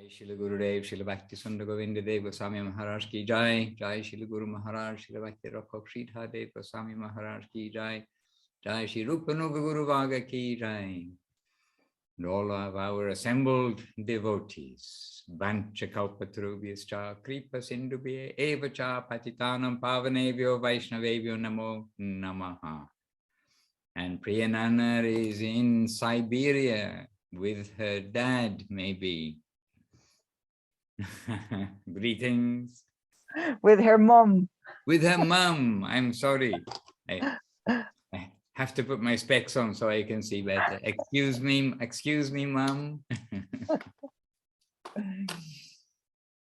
Jai Shri Gurudev, Shri Bhakti Sundar Govinda Dev Goswami Maharaj ki Jai. Jai Shri Guru Maharaj, Shri Bhakti Rakho Sridhar Dev Goswami Maharaj ki Jai. Jai Shri Rupanuga Guru Vaga ki Jai. And all of our assembled devotees, Vancha Kalpatarubhyascha, Kripa Sindubhya, Evacha Patitanam Pavanebhyo Vaishnavebhyo Namo Namaha. And Priyanana is in Siberia with her dad, maybe. Greetings. With her mom. With her mom. I'm sorry. I have to put my specs on so I can see better. Excuse me, mom.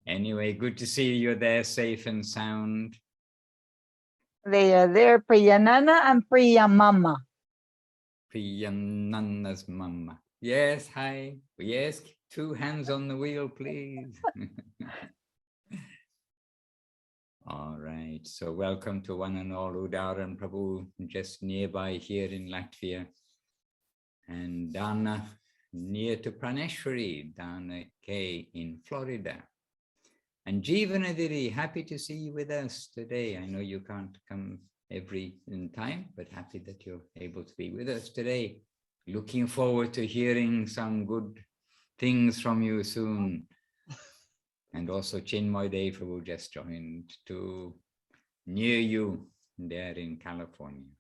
Anyway, good to see you're there safe and sound. They are there, Priyanana and Priyamama. Priyanana's mama. Yes, hi. Yes, 2 hands on the wheel, please. All right, so welcome to one and all Udaran Prabhu, just nearby here in Latvia. And Dana, near to Praneshwari, Dana K in Florida. And Jeevanadiri, happy to see you with us today. I know you can't come every time, but happy that you're able to be with us today. Looking forward to hearing some good things from you soon. And also Chinmoy Dev who just joined to near you there in California.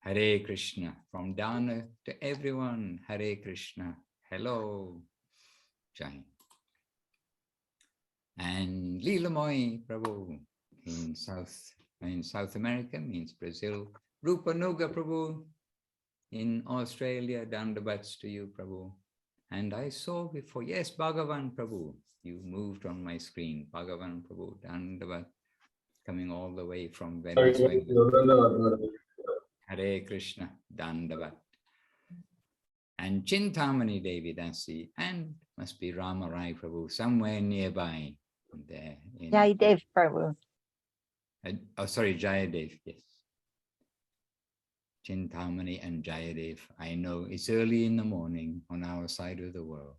Hare Krishna, from Dana to everyone, Hare Krishna, hello, Jai. And Leelamoy Prabhu in South America, means Brazil. Rupanuga Prabhu in Australia, Dandavats to you, Prabhu. And I saw before, yes, Bhagavan Prabhu, you moved on my screen, Bhagavan Prabhu, Dandavat, coming all the way from Venezuela. Hare Krishna, Dandavat. And Chintamani Devi Dasi, and must be Rama Rai Prabhu, somewhere nearby there. Jayadev Prabhu. Oh, sorry, Jayadev, yes. Chintamani and Jayadev. I know it's early in the morning on our side of the world.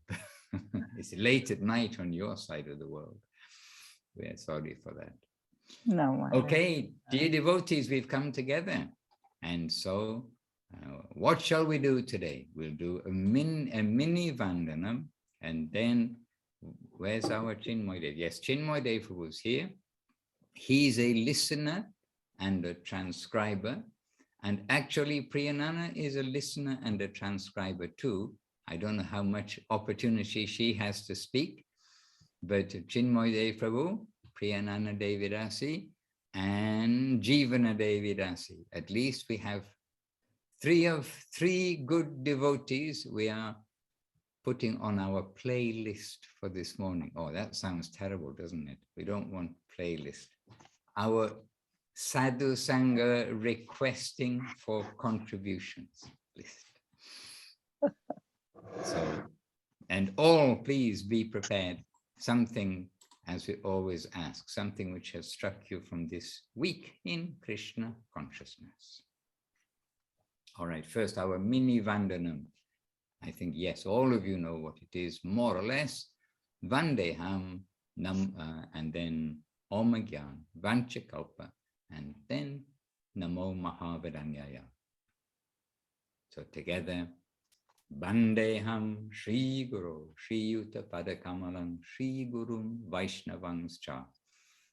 It's late at night on your side of the world. We are sorry for that. No. Okay, dear devotees, we've come together. And so, what shall we do today? We'll do a mini Vandanam, and then, where's our Chinmoy Dev? Yes, Chinmoy Dev was here. He's a listener and a transcriber. And actually, Priyanana is a listener and a transcriber too. I don't know how much opportunity she has to speak, but Chinmoy Dev Prabhu, Priyanana Devidasi, and Jeevana Devidasi. At least we have three good devotees we are putting on our playlist for this morning. Oh, that sounds terrible, doesn't it? We don't want playlist. Our Sadhu Sangha requesting for contributions list. So, and all, please be prepared. Something, as we always ask, something which has struck you from this week in Krishna Consciousness. All right, first our mini Vandanam. I think, yes, all of you know what it is, more or less. Vandeham, and then Om Gyan, Vanchakalpa, and then Namo Mahavaranyaya. So together, Vandeham Shri Guru, Shri Yuta Padakamalam, Shri Gurun Vaishnavangscha,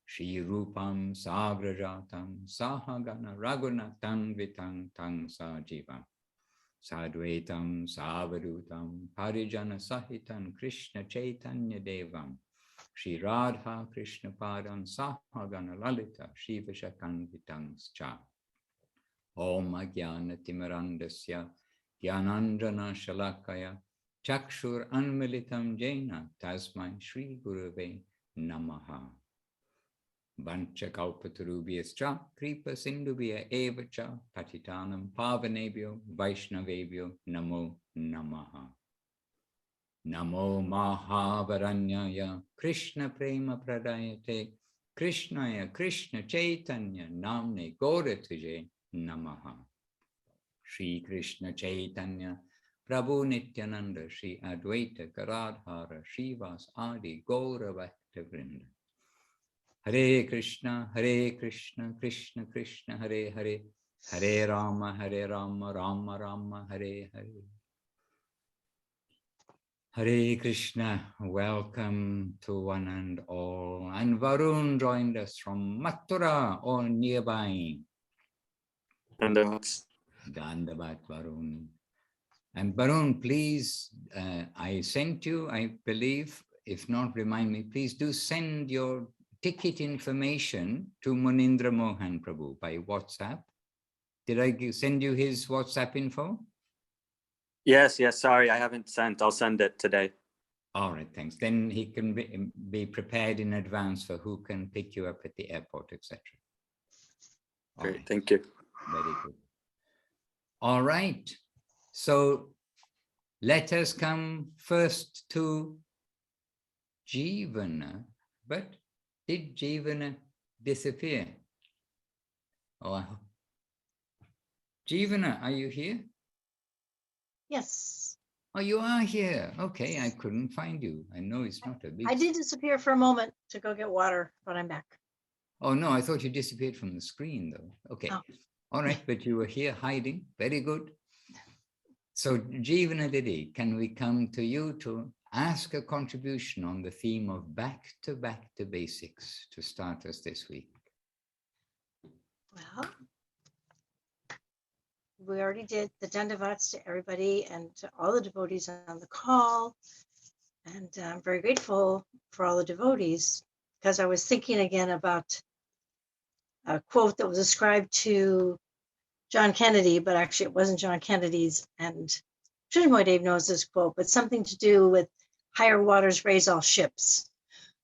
Shri Rupam Sagrajatam, Sahagana Raghunatang Vitang Tang Sajivam, Sadvaitam Savadutam, Parijana Sahitan Krishna Chaitanya Devam, Shri Radha Krishna Padam Sahagana Lalita, Shiva Shakan Vitangscha, Om Jnana Timirandasya, Jnananjana Shalakaya, Chakshur Anmilitam Jaina, Tasmai Shri Gurave Namaha. Vancha Kalpatarubhyascha, Kripa Sindubhya Evacha, Patitanam Pavanebhyo, Vaishnavebhyo, Namo Namaha. Namo Mahavaranyaya, Krishna Prema Pradayate, Krishnaya Krishna Chaitanya, Namne Gaurataje Namaha. Shri Krishna Chaitanya, Prabhu Nityananda, Shri Advaita Garadhara, Srivas Adi, Gaura Bhakta Vrinda. Hare Krishna, Krishna Krishna, Hare Hare, Hare Rama, Rama Rama, Hare Hare. Hare Krishna, welcome to one and all. And Varun joined us from Mathura or nearby. Dandabat Varun. And Varun, please, I sent you, I believe, if not, remind me, please do send your ticket information to Munindra Mohan Prabhu by WhatsApp. Did I send you his WhatsApp info? Yes, sorry, I haven't sent. I'll send it today. All right, thanks. Then he can be prepared in advance for who can pick you up at the airport, etc. Great, right. Thank you. Very good. All right, so let us come first to Jivana. But did Jivana disappear? Oh, Jivana, are you here? Yes. Oh, you are here. Okay, I couldn't find you. I know it's not a big... I did disappear for a moment to go get water, but I'm back. Oh, no, I thought you disappeared from the screen, though. Okay. Oh. All right, but you were here hiding. Very good. So, Jivana Didi, can we come to you to ask a contribution on the theme of back to basics to start us this week? Well, we already did the Dandavats to everybody and to all the devotees on the call. And I'm very grateful for all the devotees, because I was thinking again about a quote that was ascribed to John Kennedy, but actually it wasn't John Kennedy's. And Sridhar Dave knows this quote, but something to do with higher waters raise all ships.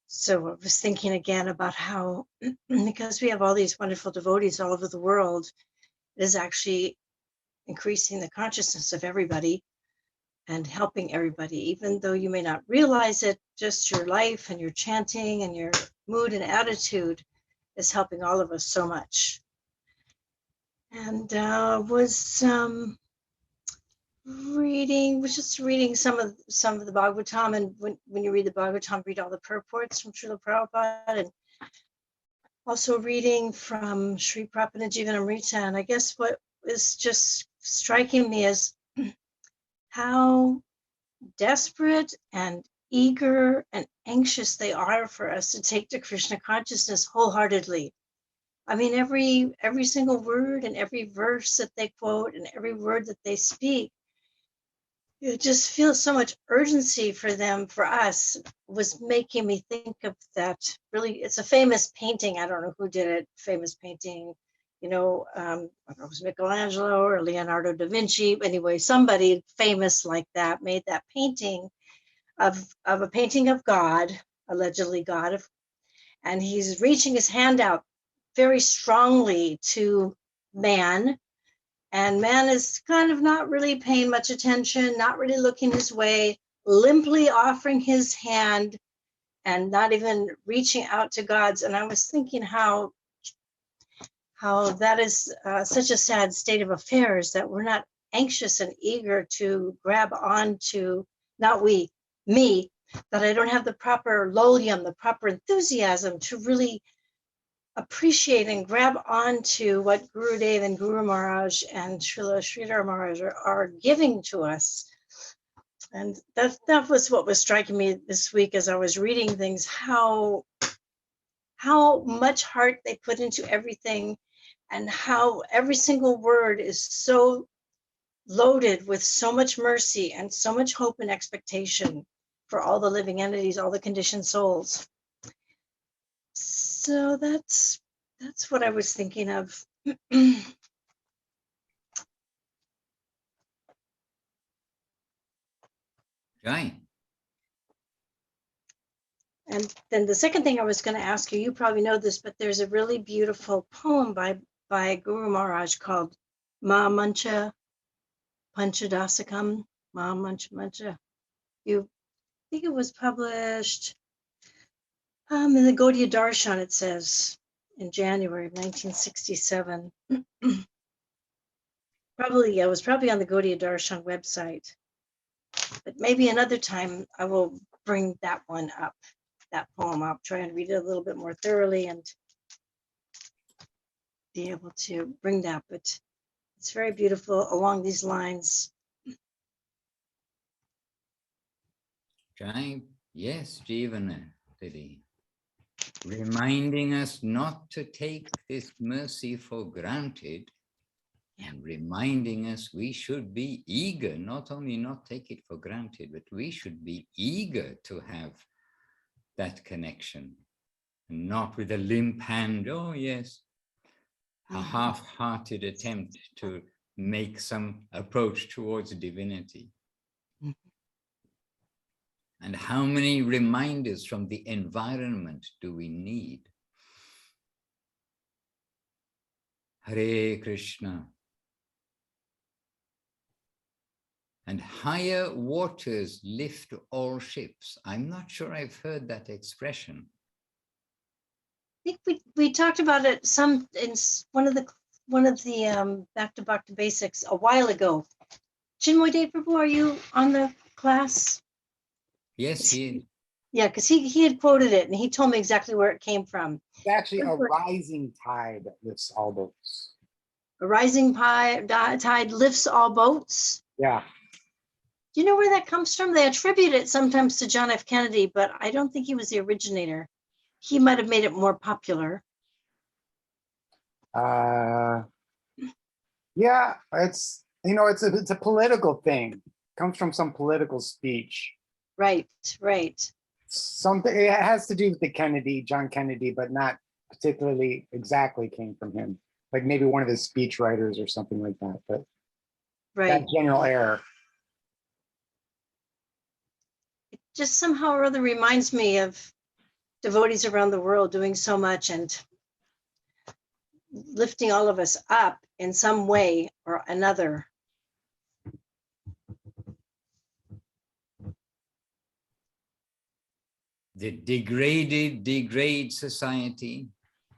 So I was thinking again about how, because we have all these wonderful devotees all over the world, it is actually increasing the consciousness of everybody and helping everybody, even though you may not realize it. Just your life and your chanting and your mood and attitude is helping all of us so much. And was just reading some of the Bhagavatam, and when you read the Bhagavatam, read all the purports from Srila Prabhupada, and also reading from Sri Prabhupada Jivanamrita. And I guess what is just striking me is how desperate and eager and anxious they are for us to take to Krishna consciousness wholeheartedly. I mean, every single word and every verse that they quote and every word that they speak, you just feel so much urgency for them, for us, was making me think of that. Really, it's a famous painting. I don't know who did it. Famous painting, I don't know if it was Michelangelo or Leonardo da Vinci. Anyway, somebody famous like that made that painting of a painting of God, allegedly God, and he's reaching his hand out very strongly to man. And man is kind of not really paying much attention, not really looking his way, limply offering his hand and not even reaching out to God's. And I was thinking how that is such a sad state of affairs, that we're not anxious and eager to grab on to, not we, me, that I don't have the proper lolium, the proper enthusiasm to really appreciate and grab on to what Gurudev and Guru Maharaj and Srila Sridhar Maharaj are giving to us. And that was what was striking me this week as I was reading things, how much heart they put into everything, and how every single word is so loaded with so much mercy and so much hope and expectation for all the living entities, all the conditioned souls. So that's what I was thinking of. Right. And then the second thing I was going to ask you, you probably know this, but there's a really beautiful poem by Guru Maharaj called Ma Mancha Panchadasakam. Ma Mancha. I think it was published in the Gaudiya Darshan, it says, in January of 1967. It was probably on the Gaudiya Darshan website. But maybe another time I will bring that one up, that poem. I'll try and read it a little bit more thoroughly and be able to bring that. But it's very beautiful along these lines. Yes, Jivana, Didi. Reminding us not to take this mercy for granted, and reminding us we should be eager, not only not take it for granted, but we should be eager to have that connection, and not with a limp hand, oh yes, a half-hearted attempt to make some approach towards divinity. And how many reminders from the environment do we need? Hare Krishna. And higher waters lift all ships. I'm not sure I've heard that expression. I think we talked about it some in one of the back to basics a while ago. Chinmoy Dev Prabhu, are you on the class? Yes, he is. Yeah, because he had quoted it and he told me exactly where it came from. It's actually a rising tide that lifts all boats. A rising tide lifts all boats. Yeah. Do you know where that comes from? They attribute it sometimes to John F. Kennedy, but I don't think he was the originator. He might have made it more popular. Yeah, it's it's a political thing. It comes from some political speech. Right, right. Something it has to do with the John Kennedy, but not particularly exactly came from him. Like maybe one of his speech writers or something like that. But Right. that general error. It just somehow or other reminds me of devotees around the world doing so much and lifting all of us up in some way or another. The degraded degrade society,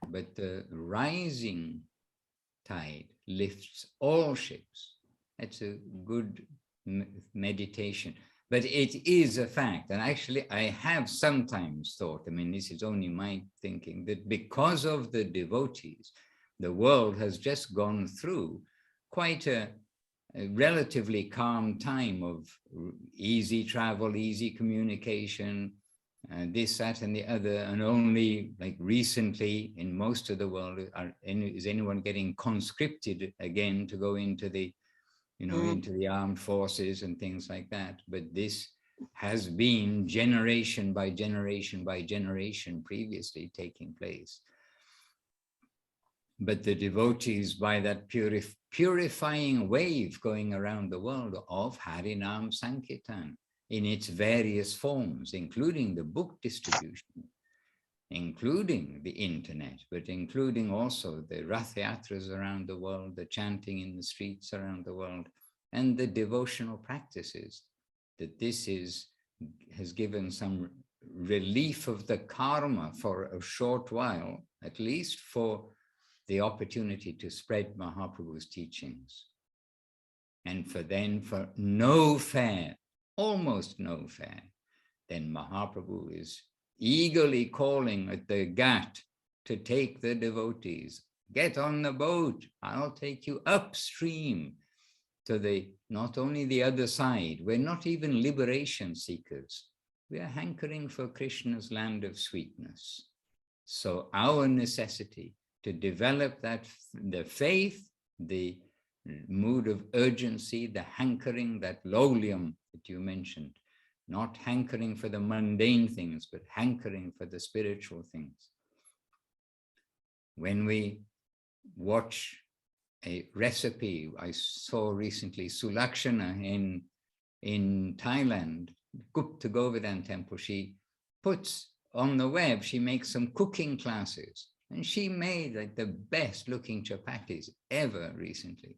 but the rising tide lifts all ships. That's a good meditation. But it is a fact, and actually I have sometimes thought, I mean, this is only my thinking, that because of the devotees, the world has just gone through quite a relatively calm time of easy travel, easy communication, this, that, and the other, and only like recently in most of the world is anyone getting conscripted again to go into the into the armed forces and things like that. But this has been generation by generation by generation previously taking place. But the devotees, by that purifying wave going around the world of Harinam Sankirtan in its various forms, including the book distribution, including the internet, but including also the Rath Yatras around the world, the chanting in the streets around the world, and the devotional practices, that this has given some relief of the karma for a short while, at least for the opportunity to spread Mahaprabhu's teachings. And for no fare, almost no fare, then Mahaprabhu is eagerly calling at the ghat to take the devotees. Get on the boat, I'll take you upstream to not only the other side. We're not even liberation seekers. We are hankering for Krishna's land of sweetness. So our necessity to develop the faith, the mood of urgency, the hankering, that lolium that you mentioned, not hankering for the mundane things, but hankering for the spiritual things. When we watch a recipe, I saw recently Sulakshana in Thailand, Gupta Govardhan temple, she puts on the web, she makes some cooking classes, and she made like the best looking chapatis ever recently.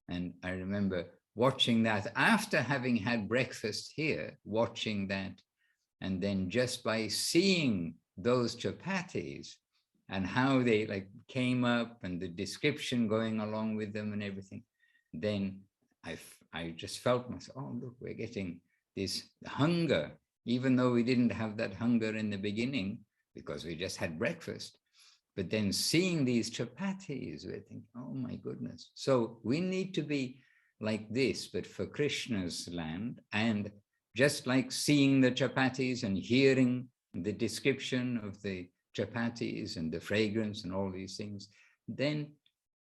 And I remember watching that after having had breakfast here, watching that, and then just by seeing those chapatis and how they like came up and the description going along with them and everything, then I just felt myself, oh, look, we're getting this hunger, even though we didn't have that hunger in the beginning because we just had breakfast. But then seeing these chapatis, we're thinking, oh my goodness. So we need to be like this, but for Krishna's land. And just like seeing the chapatis and hearing the description of the chapatis and the fragrance and all these things, then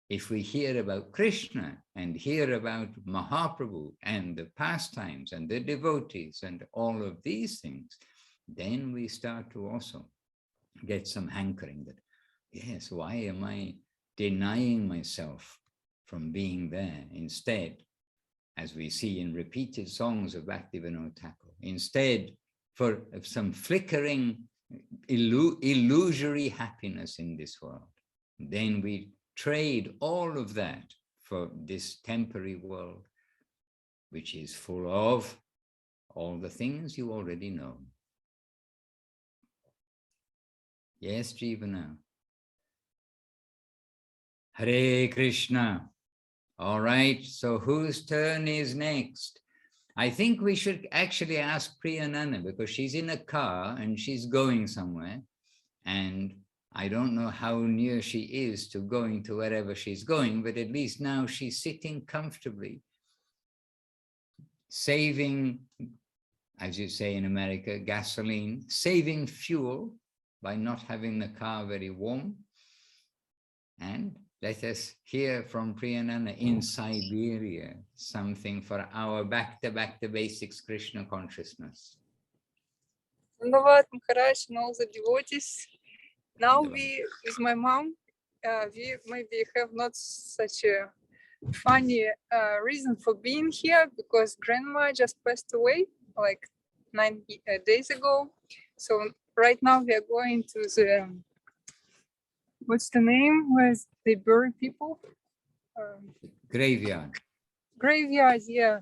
if we hear about Krishna and hear about Mahaprabhu and the pastimes and the devotees and all of these things, then we start to also get some hankering that, yes, why am I denying myself from being there? Instead, as we see in repeated songs of Bhaktivinoda Thakur, instead for some flickering illusory happiness in this world, then we trade all of that for this temporary world, which is full of all the things you already know. Yes, Jivana. Hare Krishna. All right, so whose turn is next? I think we should actually ask Priyanana, because she's in a car and she's going somewhere, and I don't know how near she is to going to wherever she's going, but at least now she's sitting comfortably, saving, as you say in America, gasoline, saving fuel by not having the car very warm. And let us hear from Priyanana in Siberia, something for our back to basics Krishna consciousness. Dhanyavad Maharaj and all the devotees. Now we, with my mom, we maybe have not such a funny reason for being here, because grandma just passed away like 9 days ago. So right now we are going to the, what's the name, where they bury people? Graveyard. Graveyard, yeah.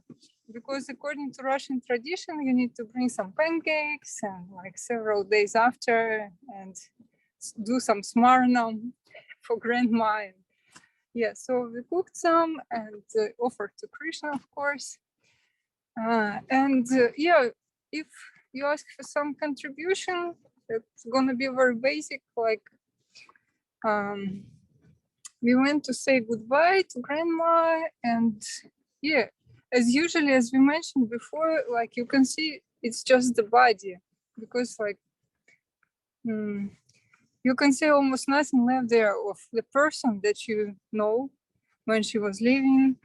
Because according to Russian tradition, you need to bring some pancakes and like several days after and do some smarnam for grandma. And yeah, so we cooked some and offered to Krishna, of course. Yeah, if you ask for some contribution, it's gonna be very basic, like we went to say goodbye to grandma, and yeah, as usually, as we mentioned before, like you can see it's just the body, because like you can see almost nothing left there of the person that you know when she was living.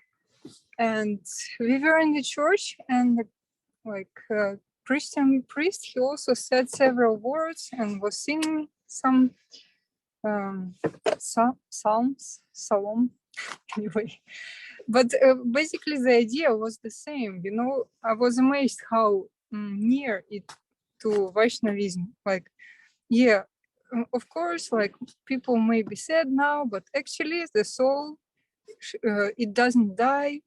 And we were in the church, and like Christian priest, he also said several words and was singing some psalm anyway. But basically the idea was the same, you know. I was amazed how near it to Vaishnavism. Like, yeah, of course, like people may be sad now, but actually the soul, it doesn't die.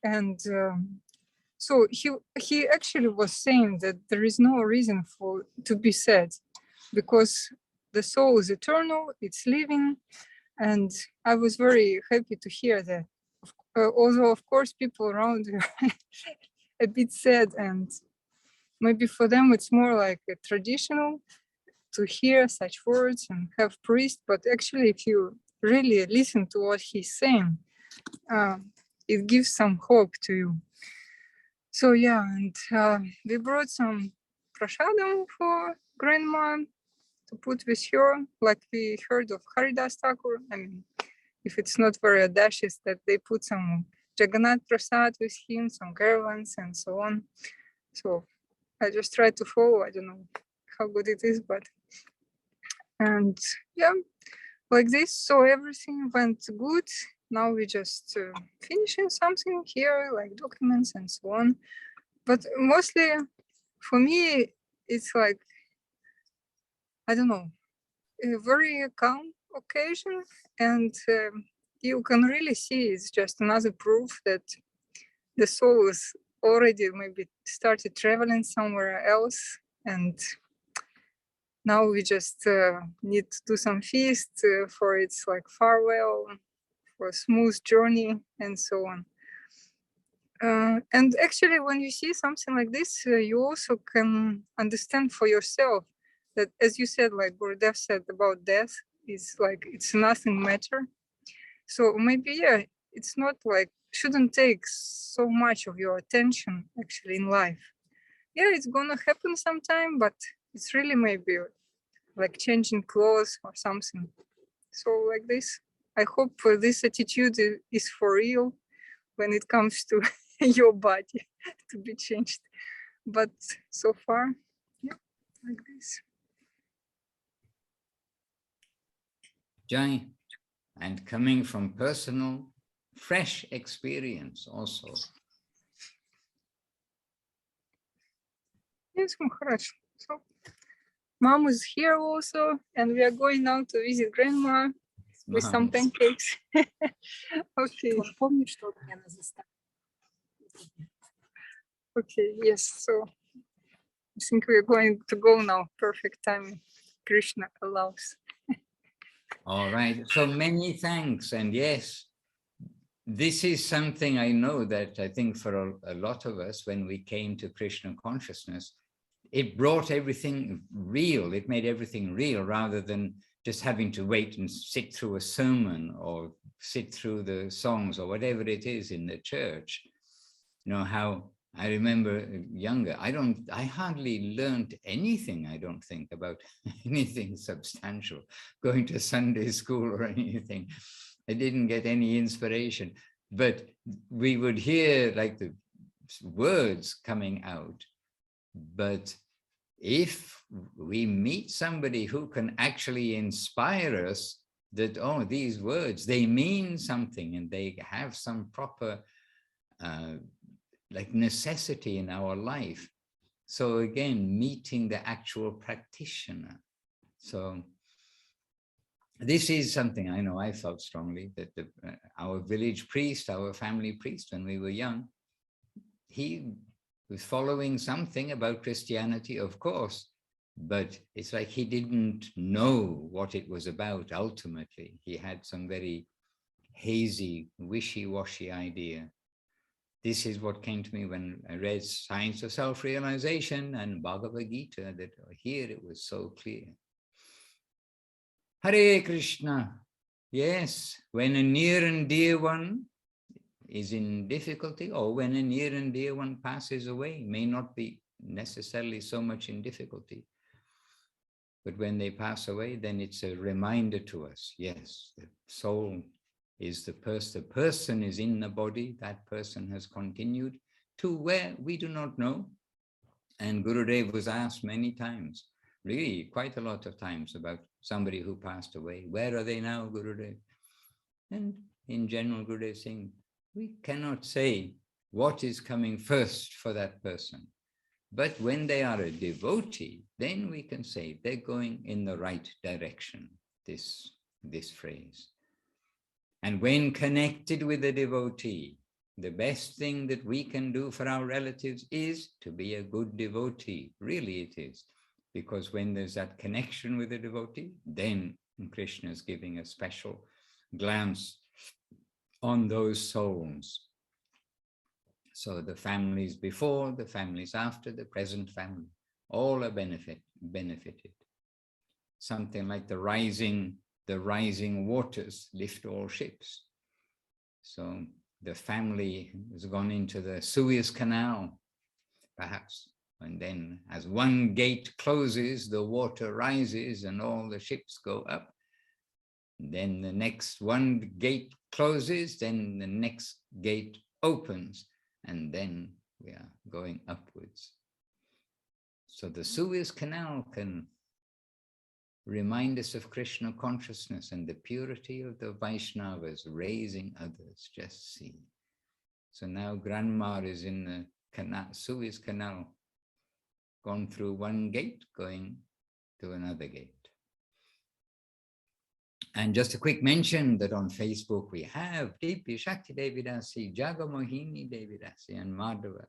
And so he actually was saying that there is no reason for to be sad, because the soul is eternal, it's living. And I was very happy to hear that. Although, of course, people around were a bit sad, and maybe for them it's more like a traditional to hear such words and have priest. But actually, if you really listen to what he's saying, it gives some hope to you. So yeah, and we brought some prasadam for grandma to put with her, like we heard of Haridas Thakur. I mean, if it's not very audacious, that they put some Jagannath Prasad with him, some garlands and so on. So I just try to follow. I don't know how good it is, but and yeah, like this. So everything went good. Now we just finishing something here, like documents and so on. But mostly for me, it's like, I don't know, a very calm occasion. And you can really see it's just another proof that the soul is already maybe started traveling somewhere else. And now we just need to do some feast for its like farewell, for a smooth journey and so on. And actually, when you see something like this, you also can understand for yourself that, as you said, like Gurudev said about death, is like it's nothing matter. So maybe, yeah, it's not like, shouldn't take so much of your attention actually in life. Yeah, it's gonna happen sometime, but it's really maybe like changing clothes or something. So like this, I hope this attitude is for real when it comes to your body to be changed. But so far, yeah, like this. Jai, and coming from personal, fresh experience also. Yes, хорошо. So, mom is here also, and we are going now to visit grandma with some pancakes. Okay. Okay, yes. So I think we're going to go now. Perfect timing. Krishna allows. All right, so many thanks. And yes, this is something I know that I think for a lot of us, when we came to Krishna consciousness, it brought everything real. It made everything real rather than just having to wait and sit through a sermon or sit through the songs or whatever it is in the church. You know, how I remember younger, I hardly learned anything, I don't think, about anything substantial, going to Sunday school or anything. I didn't get any inspiration, but we would hear like the words coming out. But if we meet somebody who can actually inspire us that, oh, these words, they mean something and they have some proper like necessity in our life. So again, meeting the actual practitioner. So this is something I know I felt strongly that our village priest, our family priest, when we were young, he was following something about Christianity, of course, but it's like he didn't know what it was about ultimately. He had some very hazy, wishy-washy idea. This is what came to me when I read Science of Self-Realization and Bhagavad Gita, that here it was so clear. Hare Krishna. Yes, when a near and dear one is in difficulty, or when a near and dear one passes away, may not be necessarily so much in difficulty, but when they pass away, then it's a reminder to us, yes, the soul is the person is in the body, that person has continued to where we do not know. And Gurudev was asked many times, really quite a lot of times, about somebody who passed away. Where are they now, Gurudev? And in general, Gurudev is saying, we cannot say what is coming first for that person. But when they are a devotee, then we can say they're going in the right direction, this phrase. And when connected with a devotee, the best thing that we can do for our relatives is to be a good devotee. Really it is. Because when there's that connection with a devotee, then Krishna is giving a special glance on those souls. So the families before, the families after, the present family, all are benefited. Something like the rising waters lift all ships. So the family has gone into the Suez Canal, perhaps, and then as one gate closes, the water rises and all the ships go up. Then the next one gate closes, then the next gate opens, and then we are going upwards. So the Suez Canal can remind us of Krishna consciousness and the purity of the Vaishnavas raising others, just see. So now Grandma is in the canal, Suez Canal, gone through one gate, going to another gate. And just a quick mention that on Facebook we have Deepi Shakti Devidasi, Jagamohini Devidasi, and Madhava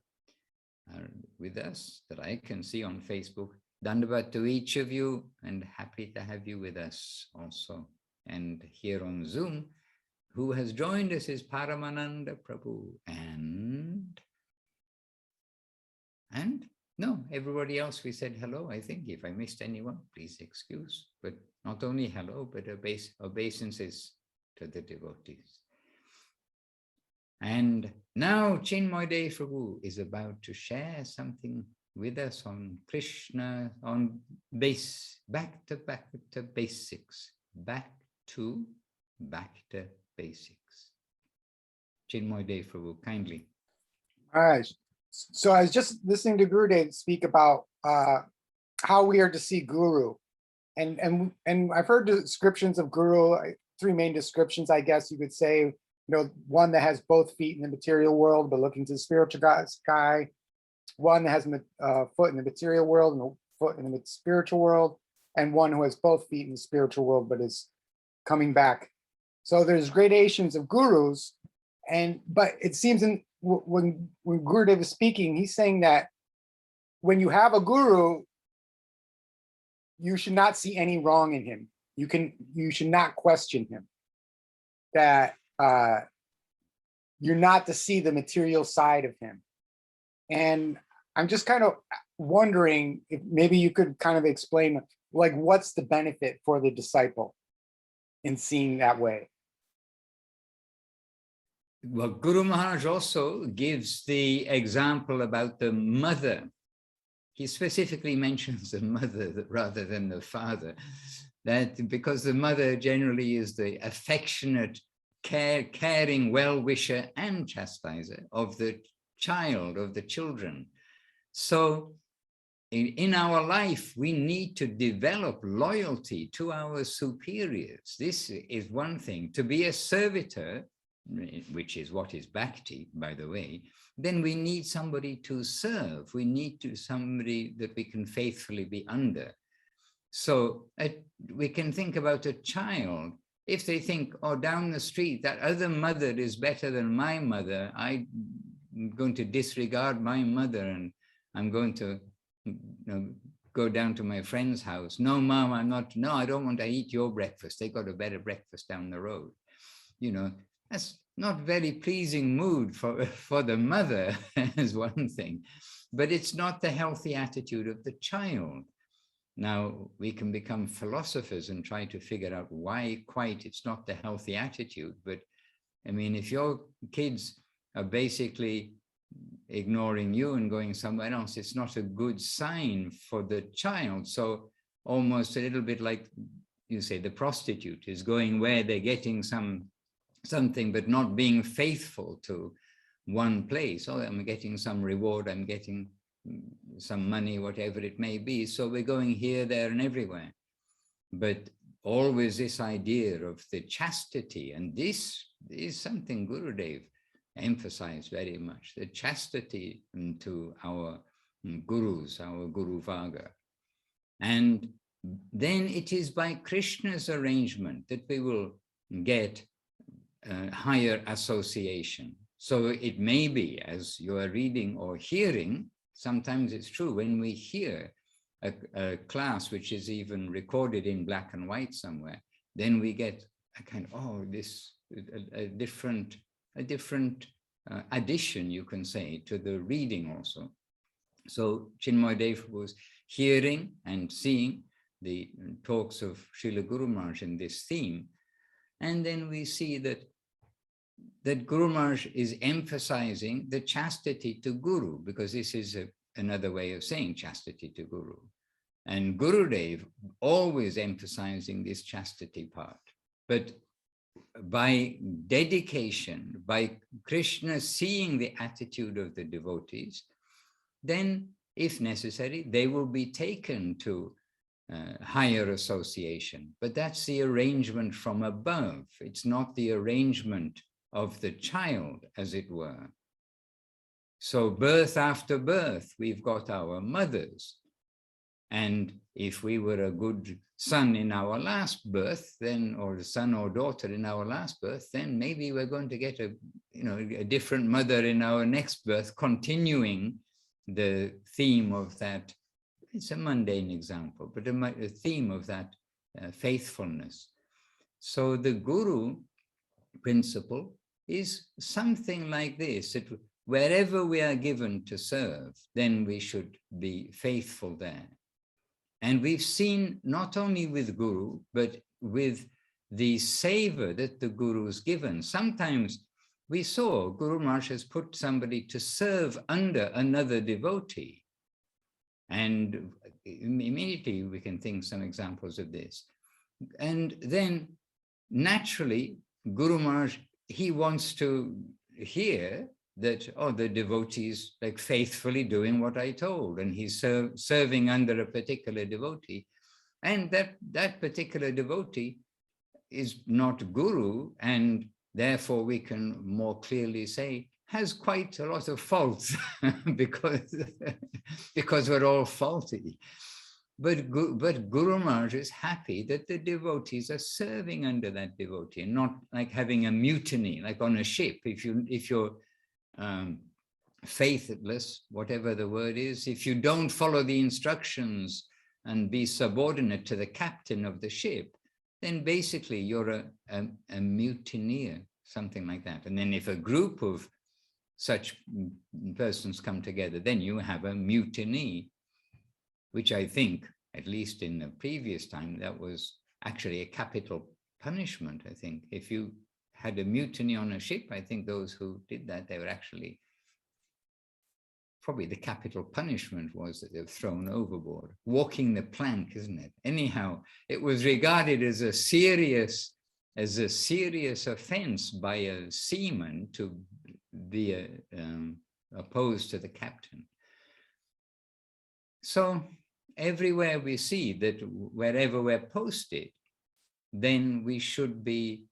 are with us that I can see on Facebook. Dandavat to each of you, and happy to have you with us also. And here on Zoom, who has joined us is Paramananda Prabhu. And no, everybody else we said hello, I think. If I missed anyone, please excuse. But not only hello, but obeisances to the devotees. And now Chinmoy Prabhu is about to share something with us on Krishna, on back to basics, back to basics. Chinmoy Prabhu, kindly. All right. So I was just listening to Gurudev speak about how we are to see Guru. And I've heard descriptions of Guru, three main descriptions, I guess you could say. You know, one that has both feet in the material world, but looking to the spiritual sky. One that has a foot in the material world and a foot in the spiritual world. And one who has both feet in the spiritual world, but is coming back. So there's gradations of gurus. But it seems when Gurudev is speaking, he's saying that when you have a guru, you should not see any wrong in him. You should not question him. That you're not to see the material side of him. And I'm just kind of wondering if maybe you could kind of explain, like, what's the benefit for the disciple in seeing that way? Well, Guru Maharaj also gives the example about the mother. He specifically mentions the mother rather than the father, that because the mother generally is the affectionate, caring well-wisher and chastiser of the child, of the children. So in our life, we need to develop loyalty to our superiors. This is one thing. To be a servitor, which is what is bhakti, by the way, then we need somebody to serve. We need somebody that we can faithfully be under. So we can think about a child. If they think, oh, down the street, that other mother is better than my mother, I'm going to disregard my mother and I'm going to go down to my friend's house. No, Mom, I don't want to eat your breakfast. They got a better breakfast down the road. You know, that's not very pleasing mood for the mother as one thing, but it's not the healthy attitude of the child. Now, we can become philosophers and try to figure out why quite it's not the healthy attitude. But I mean, if your kids are basically ignoring you and going somewhere else, it's not a good sign for the child. So almost a little bit like you say, the prostitute is going where they're getting something, but not being faithful to one place. Oh, I'm getting some reward, I'm getting some money, whatever it may be. So we're going here, there, and everywhere. But always this idea of the chastity, and this is something Gurudev emphasized very much, the chastity to our gurus, our Guru Vaga. And then it is by Krishna's arrangement that we will get higher association. So it may be, as you are reading or hearing, sometimes it's true, when we hear a class which is even recorded in black and white somewhere, then we get a kind of, oh, this, a different addition, you can say, to the reading also. So Chinmoy Dev was hearing and seeing the talks of Srila Guru Maharaj in this theme. And then we see that Guru Maharaj is emphasizing the chastity to Guru, because this is another way of saying chastity to Guru. And Gurudev always emphasizing this chastity part. But by dedication, by Krishna seeing the attitude of the devotees, then, if necessary, they will be taken to higher association. But that's the arrangement from above. It's not the arrangement of the child, as it were. So birth after birth, we've got our mothers. And if we were a good son in our last birth, then, or a son or daughter in our last birth, then maybe we're going to get a different mother in our next birth, continuing the theme of that. It's a mundane example, but a theme of that faithfulness. So the Guru principle is something like this, that wherever we are given to serve, then we should be faithful there. And we've seen not only with Guru, but with the savor that the Guru has given. Sometimes we saw Guru Maharaj has put somebody to serve under another devotee. And immediately we can think some examples of this. And then naturally, Guru Maharaj, he wants to hear that, oh, the devotee's like faithfully doing what I told, and he's serving under a particular devotee. And that particular devotee is not Guru, and therefore we can more clearly say has quite a lot of faults because we're all faulty. But Guru Maharaj is happy that the devotees are serving under that devotee, and not like having a mutiny, like on a ship. If you're faithless, whatever the word is, if you don't follow the instructions and be subordinate to the captain of the ship, then basically you're a mutineer, something like that. And then if a group of such persons come together, then you have a mutiny, which I think, at least in the previous time, that was actually a capital punishment. I think if you had a mutiny on a ship, I think those who did that, they were actually, probably the capital punishment was that they were thrown overboard. Walking the plank, isn't it? Anyhow, it was regarded as a serious offense by a seaman to be opposed to the captain. So everywhere we see that wherever we're posted, then we should be,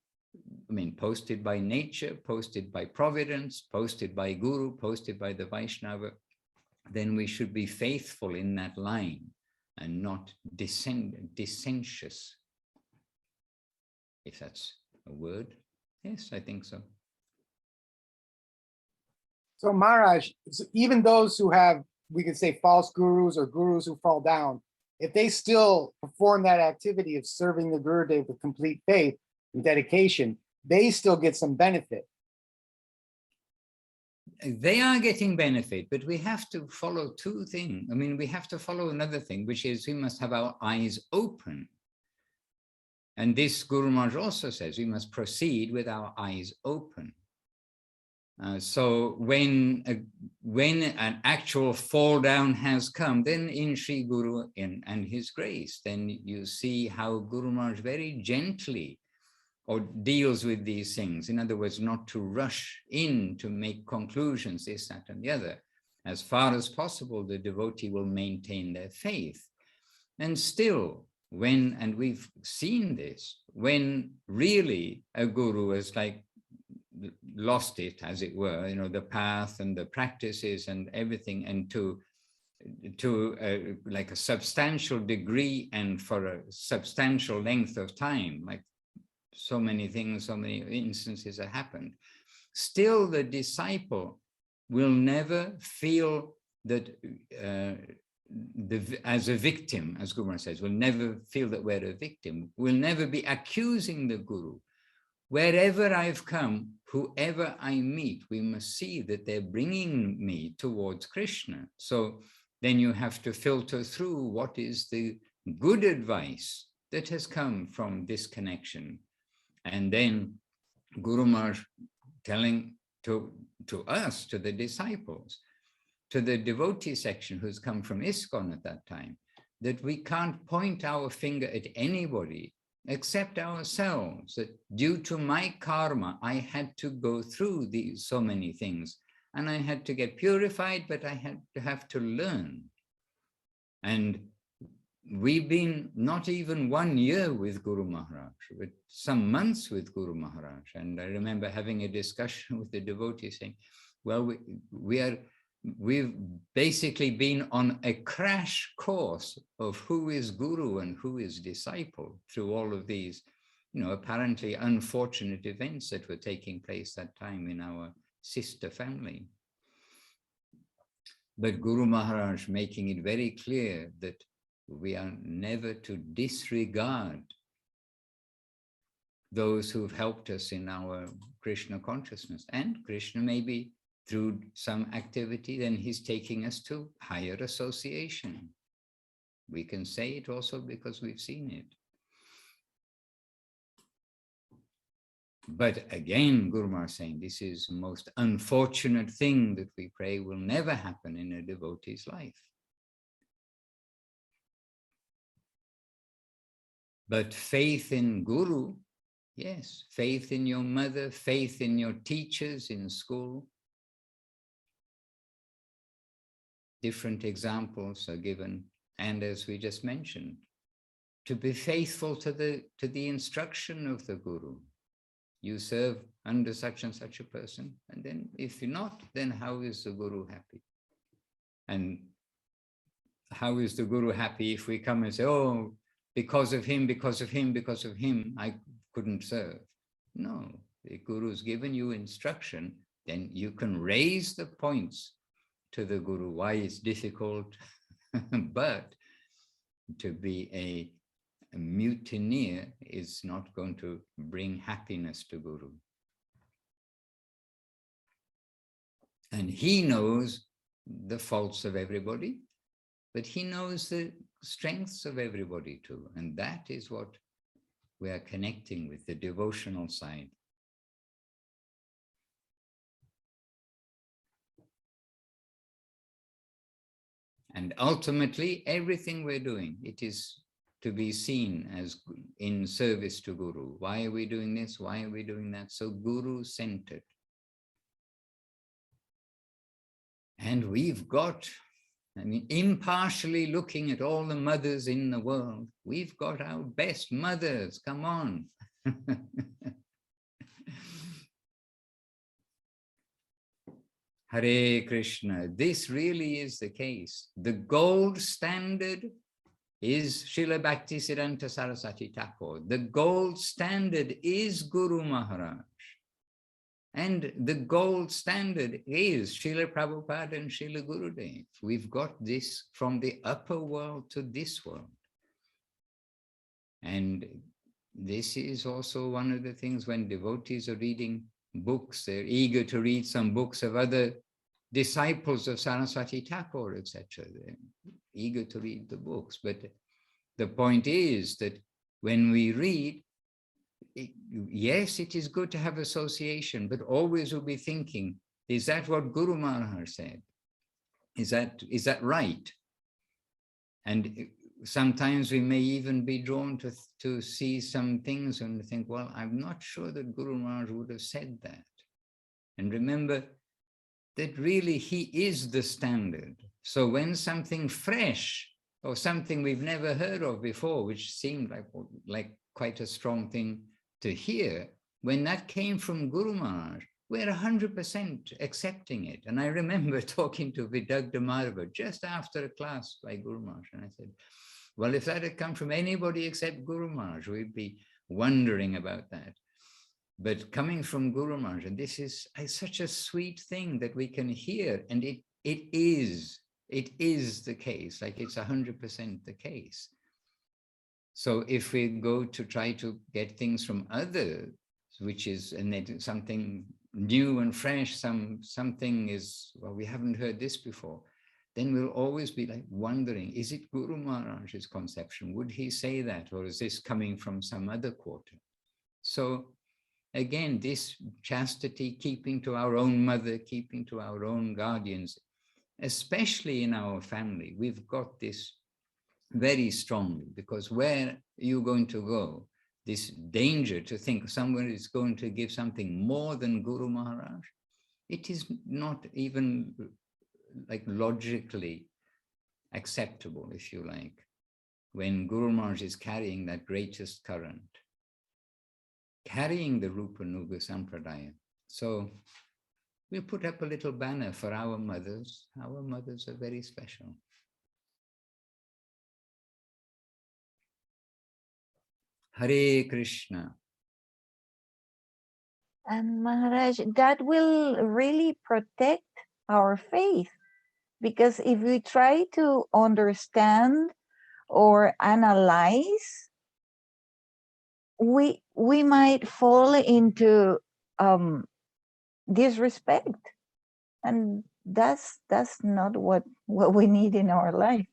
posted by nature, posted by providence, posted by Guru, posted by the Vaishnava, then we should be faithful in that line and not dissentious, if that's a word. Yes, I think so. So Maharaj, even those who have, we could say, false gurus or gurus who fall down, if they still perform that activity of serving the Gurudev with complete faith and dedication, they still get some benefit. They are getting benefit, but we have to follow two things. We have to follow another thing, which is we must have our eyes open. And this Guru Maharaj also says we must proceed with our eyes open. So when an actual fall down has come, then in Sri Guru and his grace, then you see how Guru Maharaj very gently deals with these things. In other words, not to rush in to make conclusions, this, that, and the other. As far as possible, the devotee will maintain their faith. And still, and we've seen this, when really a guru has lost it, as it were, the path and the practices and everything, and to like a substantial degree and for a substantial length of time, like so many things, so many instances have happened, still the disciple will never feel that as a victim, as Guru Maharaj says, will never feel that we're a victim, will never be accusing the Guru. Wherever I've come, whoever I meet, we must see that they're bringing me towards Krishna. So then you have to filter through what is the good advice that has come from this connection. And then Guru Maharaj telling to us, to the disciples, to the devotee section who's come from ISKCON at that time, that we can't point our finger at anybody except ourselves, that due to my karma, I had to go through these so many things, and I had to get purified, but I had to have to learn. And we've been not even 1 year with Guru Maharaj, but some months with Guru Maharaj. And I remember having a discussion with the devotee saying, well, we've basically been on a crash course of who is Guru and who is disciple through all of these, apparently unfortunate events that were taking place that time in our sister family. But Guru Maharaj making it very clear that we are never to disregard those who've helped us in our Krishna consciousness. And Krishna, maybe through some activity, then he's taking us to higher association. We can say it also because we've seen it. But again, Guru Maharaj saying this is the most unfortunate thing that we pray will never happen in a devotee's life. But faith in Guru, yes, faith in your mother, faith in your teachers in school. Different examples are given, and as we just mentioned, to be faithful to the instruction of the Guru. You serve under such and such a person, and then if you're not, then how is the Guru happy? And how is the Guru happy if we come and say, oh, because of him, because of him, because of him, I couldn't serve? No, the Guru's given you instruction, then you can raise the points to the Guru, why it's difficult, but to be a mutineer is not going to bring happiness to Guru. And he knows the faults of everybody, but he knows the strengths of everybody too. And that is what we are connecting with, the devotional side. And ultimately, everything we're doing, it is to be seen as in service to Guru. Why are we doing this? Why are we doing that? So Guru-centered. And we've got, I mean, impartially looking at all the mothers in the world, we've got our best mothers, come on. Hare Krishna, this really is the case. The gold standard is Srila Bhaktisiddhanta Saraswati Thakur. The gold standard is Guru Maharaj. And the gold standard is Srila Prabhupada and Srila Gurudev. We've got this from the upper world to this world. And this is also one of the things when devotees are reading books, they're eager to read some books of other disciples of Saraswati Thakur, etc. They're eager to read the books. But the point is that when we read, yes, it is good to have association, but always we'll be thinking, is that what Guru Maharaj said? Is that right? And sometimes we may even be drawn to see some things and think, well, I'm not sure that Guru Maharaj would have said that. And remember that really he is the standard. So when something fresh or something we've never heard of before, which seemed like quite a strong thing to hear, when that came from Guru Maharaj, we're 100% accepting it. And I remember talking to Vidagdha Madhava just after a class by Guru Maharaj, and I said, well, if that had come from anybody except Guru Maharaj, we'd be wondering about that. But coming from Guru Maharaj, and this is such a sweet thing that we can hear, and it is the case, like it's 100% the case. So if we go to try to get things from others, which is something new and fresh, something is, well, we haven't heard this before, then we'll always be like wondering, is it Guru Maharaj's conception? Would he say that? Or is this coming from some other quarter? So again, this chastity, keeping to our own mother, keeping to our own guardians, especially in our family, we've got this very strongly, because where are you going to go? This danger to think someone is going to give something more than Guru Maharaj, it is not even like logically acceptable, if you like, when Guru Maharaj is carrying that greatest current, carrying the Rupa Nuga Sampradaya. So we'll put up a little banner for our mothers. Our mothers are very special. Hare Krishna. And Maharaj, that will really protect our faith, because if we try to understand or analyze we might fall into disrespect, and that's not what we need in our life.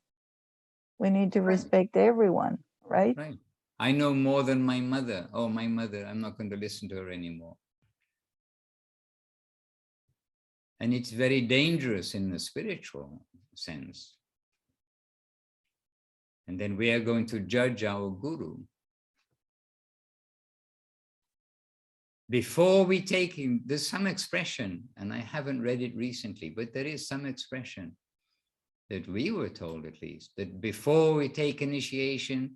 We need to respect everyone, right? Right. I know more than my mother. Oh, my mother, I'm not going to listen to her anymore. And it's very dangerous in the spiritual sense. And then we are going to judge our guru. Before we take him, there's some expression, and I haven't read it recently, but there is some expression that we were told, at least, that before we take initiation,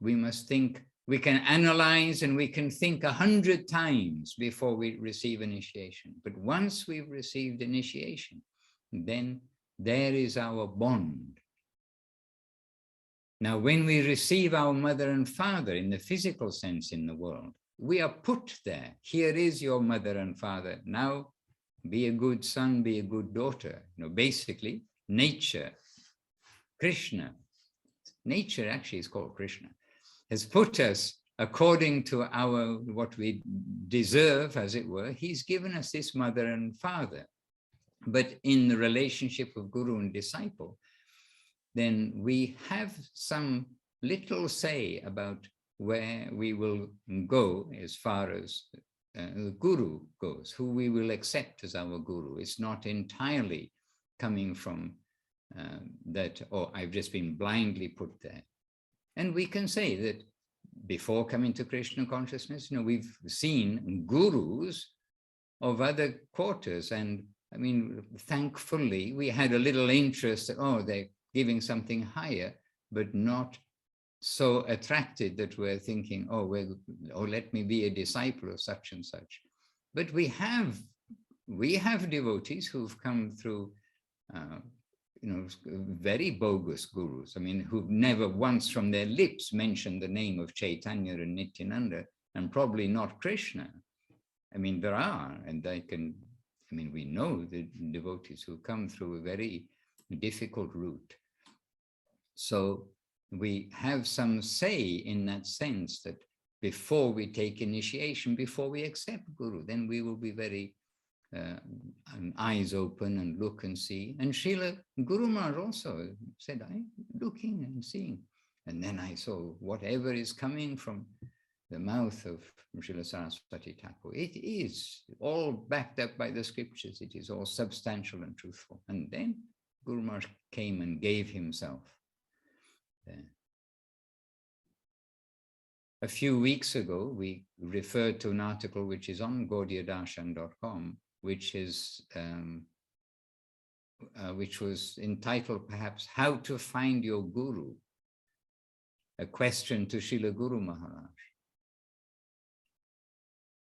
we must think, we can analyze and we can think 100 times before we receive initiation. But once we've received initiation, then there is our bond. Now, when we receive our mother and father in the physical sense in the world, we are put there. Here is your mother and father. Now, be a good son, be a good daughter. You know, basically, nature, Krishna, nature actually is called Krishna, has put us according to our, what we deserve, as it were. He's given us this mother and father. But in the relationship of guru and disciple, then we have some little say about where we will go as far as the guru goes, who we will accept as our guru. It's not entirely coming from that, oh, I've just been blindly put there. And we can say that before coming to Krishna consciousness, you know, we've seen gurus of other quarters. And I mean, thankfully, we had a little interest that, oh, they're giving something higher, but not so attracted that we're thinking, oh, let me be a disciple of such and such. But we have devotees who've come through, you know, very bogus gurus. I mean, who've never once from their lips mentioned the name of Chaitanya and Nityananda, and probably not Krishna. I mean, there are, and we know the devotees who come through a very difficult route. So we have some say in that sense that before we take initiation, before we accept guru, then we will be very eyes open and look and see. And Srila Guru Maharaj also said, I'm looking and seeing. And then I saw whatever is coming from the mouth of Srila Saraswati Thakur. It is all backed up by the scriptures. It is all substantial and truthful. And then Guru Maharaj came and gave himself there. A few weeks ago, we referred to an article which is on gaudiyadarshan.com, which was entitled perhaps How to Find Your Guru, a question to Srila Guru Maharaj.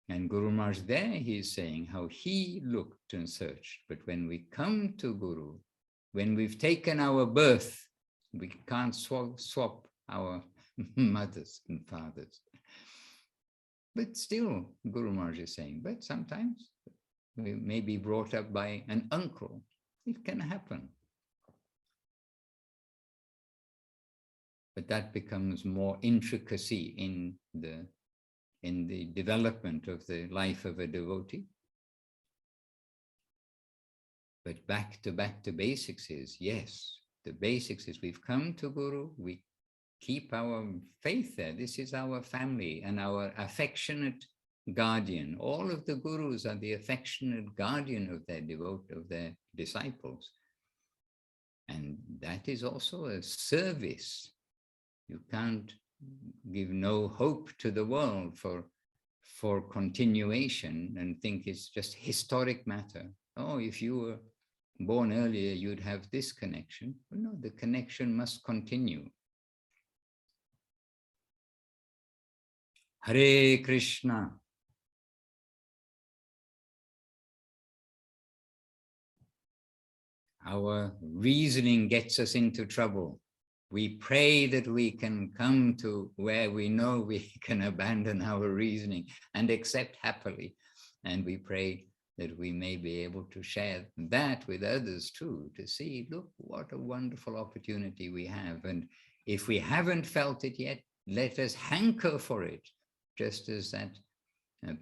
And Guru Maharaj there, he is saying how he looked and searched. But when we come to Guru, when we've taken our birth, we can't swap our mothers and fathers. But still, Guru Maharaj is saying, but sometimes we may be brought up by an uncle. It can happen. But that becomes more intricacy in the development of the life of a devotee. But back to basics is, yes, the basics is we've come to Guru, we keep our faith there. This is our family and our affectionate guardian. All of the gurus are the affectionate guardian of their disciples. And that is also a service. You can't give no hope to the world for continuation and think it's just historic matter. Oh, if you were born earlier, you'd have this connection. Well, no, the connection must continue. Hare Krishna. Our reasoning gets us into trouble. We pray that we can come to where we know we can abandon our reasoning and accept happily. And we pray that we may be able to share that with others too, to see, look, what a wonderful opportunity we have. And if we haven't felt it yet, let us hanker for it. just as that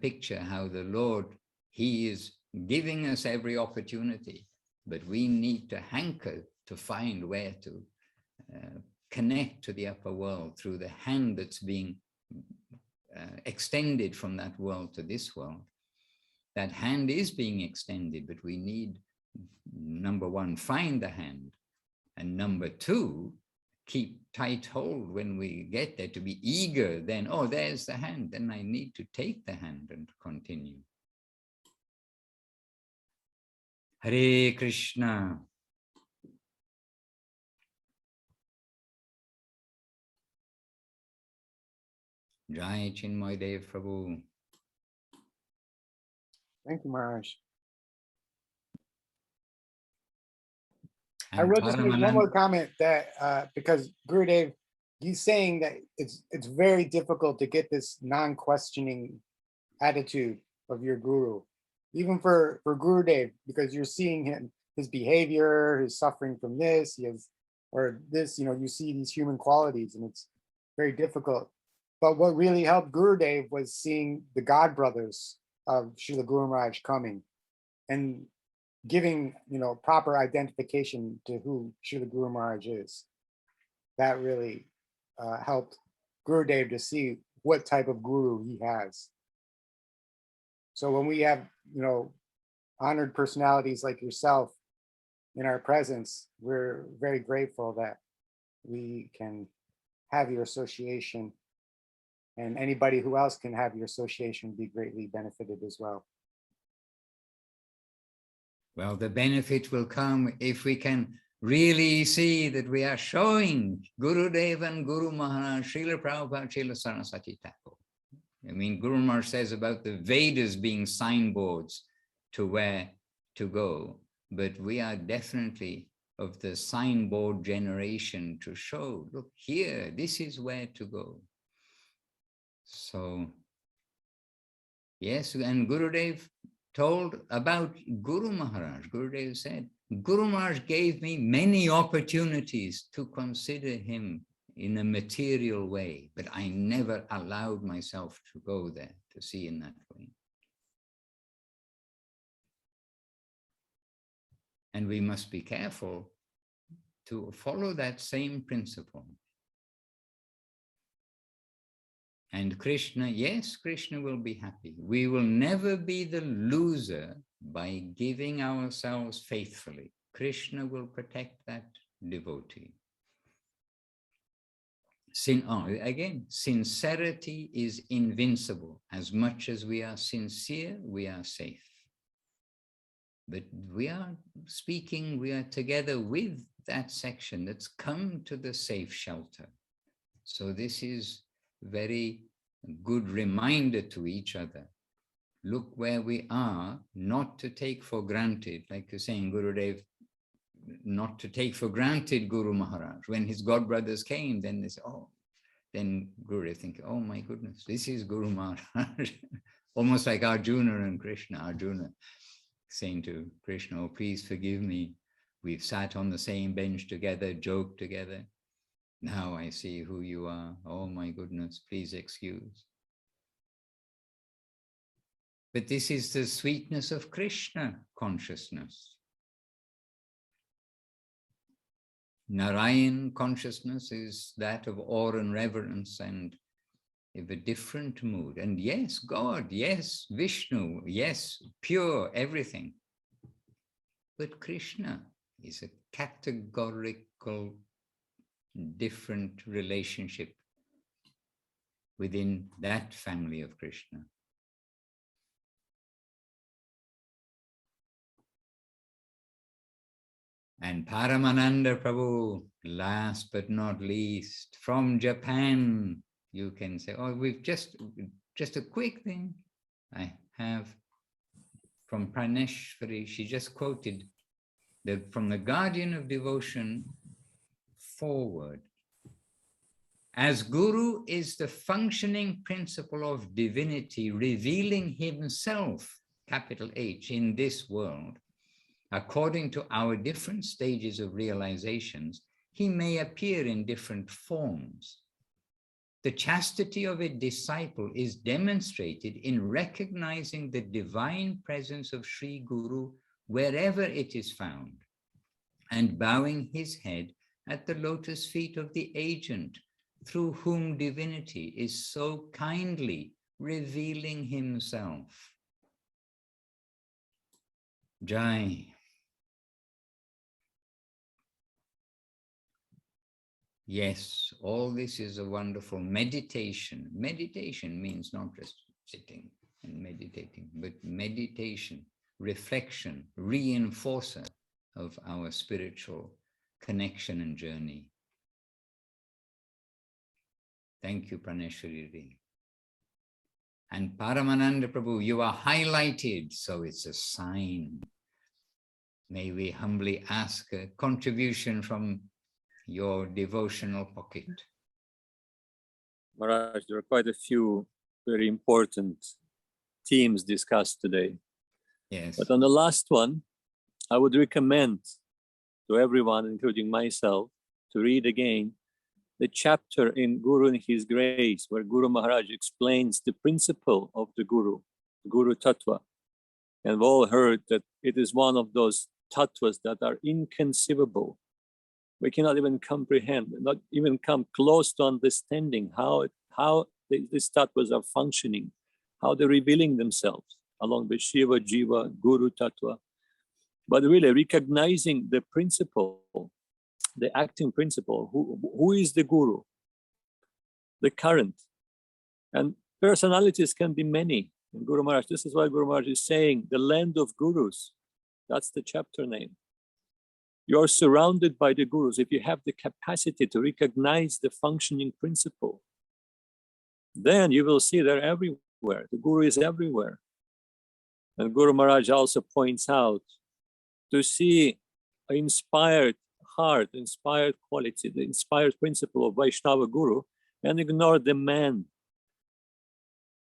picture, how the Lord, he is giving us every opportunity, but we need to hanker to find where to connect to the upper world through the hand that's being extended from that world to this world. That hand is being extended, but we need, number one, find the hand, and number two, keep tight hold when we get there, to be eager then, oh, there's the hand, then I need to take the hand and continue. Hare Krishna. Jai Chinmay Dev Prabhu. Thank you, Maharaj. I And will just make one Paramanand- more comment that because Gurudev, he's saying that it's very difficult to get this non-questioning attitude of your guru, even for Gurudev, because you're seeing him, his behavior, his suffering from this, he has, or this, you know, you see these human qualities, and it's very difficult. But what really helped Gurudev was seeing the God brothers of Srila Guru Maharaj coming and giving, you know, proper identification to who Srila Guru Maharaj is. That really helped Gurudev to see what type of guru he has. So when we have, you know, honored personalities like yourself in our presence, we're very grateful that we can have your association, and anybody who else can have your association be greatly benefited as well. Well, the benefit will come if we can really see that we are showing Gurudev and Guru Maharaj, Srila Prabhupada, Srila Saraswati Thakur. I mean, Guru Maharaj says about the Vedas being signboards to where to go, but we are definitely of the signboard generation to show, look here, this is where to go. So, yes, and Gurudev told about Guru Maharaj. Gurudev said, Guru Maharaj gave me many opportunities to consider him in a material way, but I never allowed myself to go there, to see in that way. And we must be careful to follow that same principle. And Krishna, yes, Krishna will be happy. We will never be the loser by giving ourselves faithfully. Krishna will protect that devotee. Again, sincerity is invincible. As much as we are sincere, we are safe. But we are speaking, we are together with that section that's come to the safe shelter. So this is very good reminder to each other. Look where we are, not to take for granted, like you're saying, Gurudev, not to take for granted Guru Maharaj. When his godbrothers came, then they said, oh, then Gurudev thinking, oh my goodness, this is Guru Maharaj. Almost like Arjuna and Krishna. Arjuna saying to Krishna, oh, please forgive me. We've sat on the same bench together, joked together. Now I see who you are. Oh my goodness, please excuse. But this is the sweetness of Krishna consciousness. Narayan consciousness is that of awe and reverence and of a different mood. And yes, God, yes, Vishnu, yes, pure, everything. But Krishna is a categorical different relationship within that family of Krishna. And Paramananda Prabhu, last but not least, from Japan, you can say, oh, we've just a quick thing. I have from Praneshwari, she just quoted from the Guardian of Devotion forward. As Guru is the functioning principle of divinity revealing himself, capital H, in this world, according to our different stages of realizations, he may appear in different forms. The chastity of a disciple is demonstrated in recognizing the divine presence of Sri Guru wherever it is found, and bowing his head at the lotus feet of the agent through whom divinity is so kindly revealing himself. Jai. Yes, all this is a wonderful meditation. Meditation means not just sitting and meditating, but meditation, reflection, reinforcer of our spiritual connection and journey. Thank you, Praneshwari. And Paramananda Prabhu, you are highlighted, so it's a sign. May we humbly ask a contribution from your devotional pocket. Maharaj, there are quite a few very important themes discussed today. Yes. But on the last one, I would recommend to everyone, including myself, to read again the chapter in Guru and His Grace, where Guru Maharaj explains the principle of the Guru Tattva. And we've all heard that it is one of those tattvas that are inconceivable. We cannot even comprehend, not even come close to understanding how these tattvas are functioning, how they're revealing themselves along with Shiva, Jiva, Guru Tattva. But really recognizing the principle, the acting principle, who is the Guru, the current. And personalities can be many. And Guru Maharaj, this is why Guru Maharaj is saying, the land of Gurus, that's the chapter name. You are surrounded by the Gurus. If you have the capacity to recognize the functioning principle, then you will see they're everywhere. The Guru is everywhere. And Guru Maharaj also points out to see an inspired heart, inspired quality, the inspired principle of Vaishnava Guru, and ignore the man.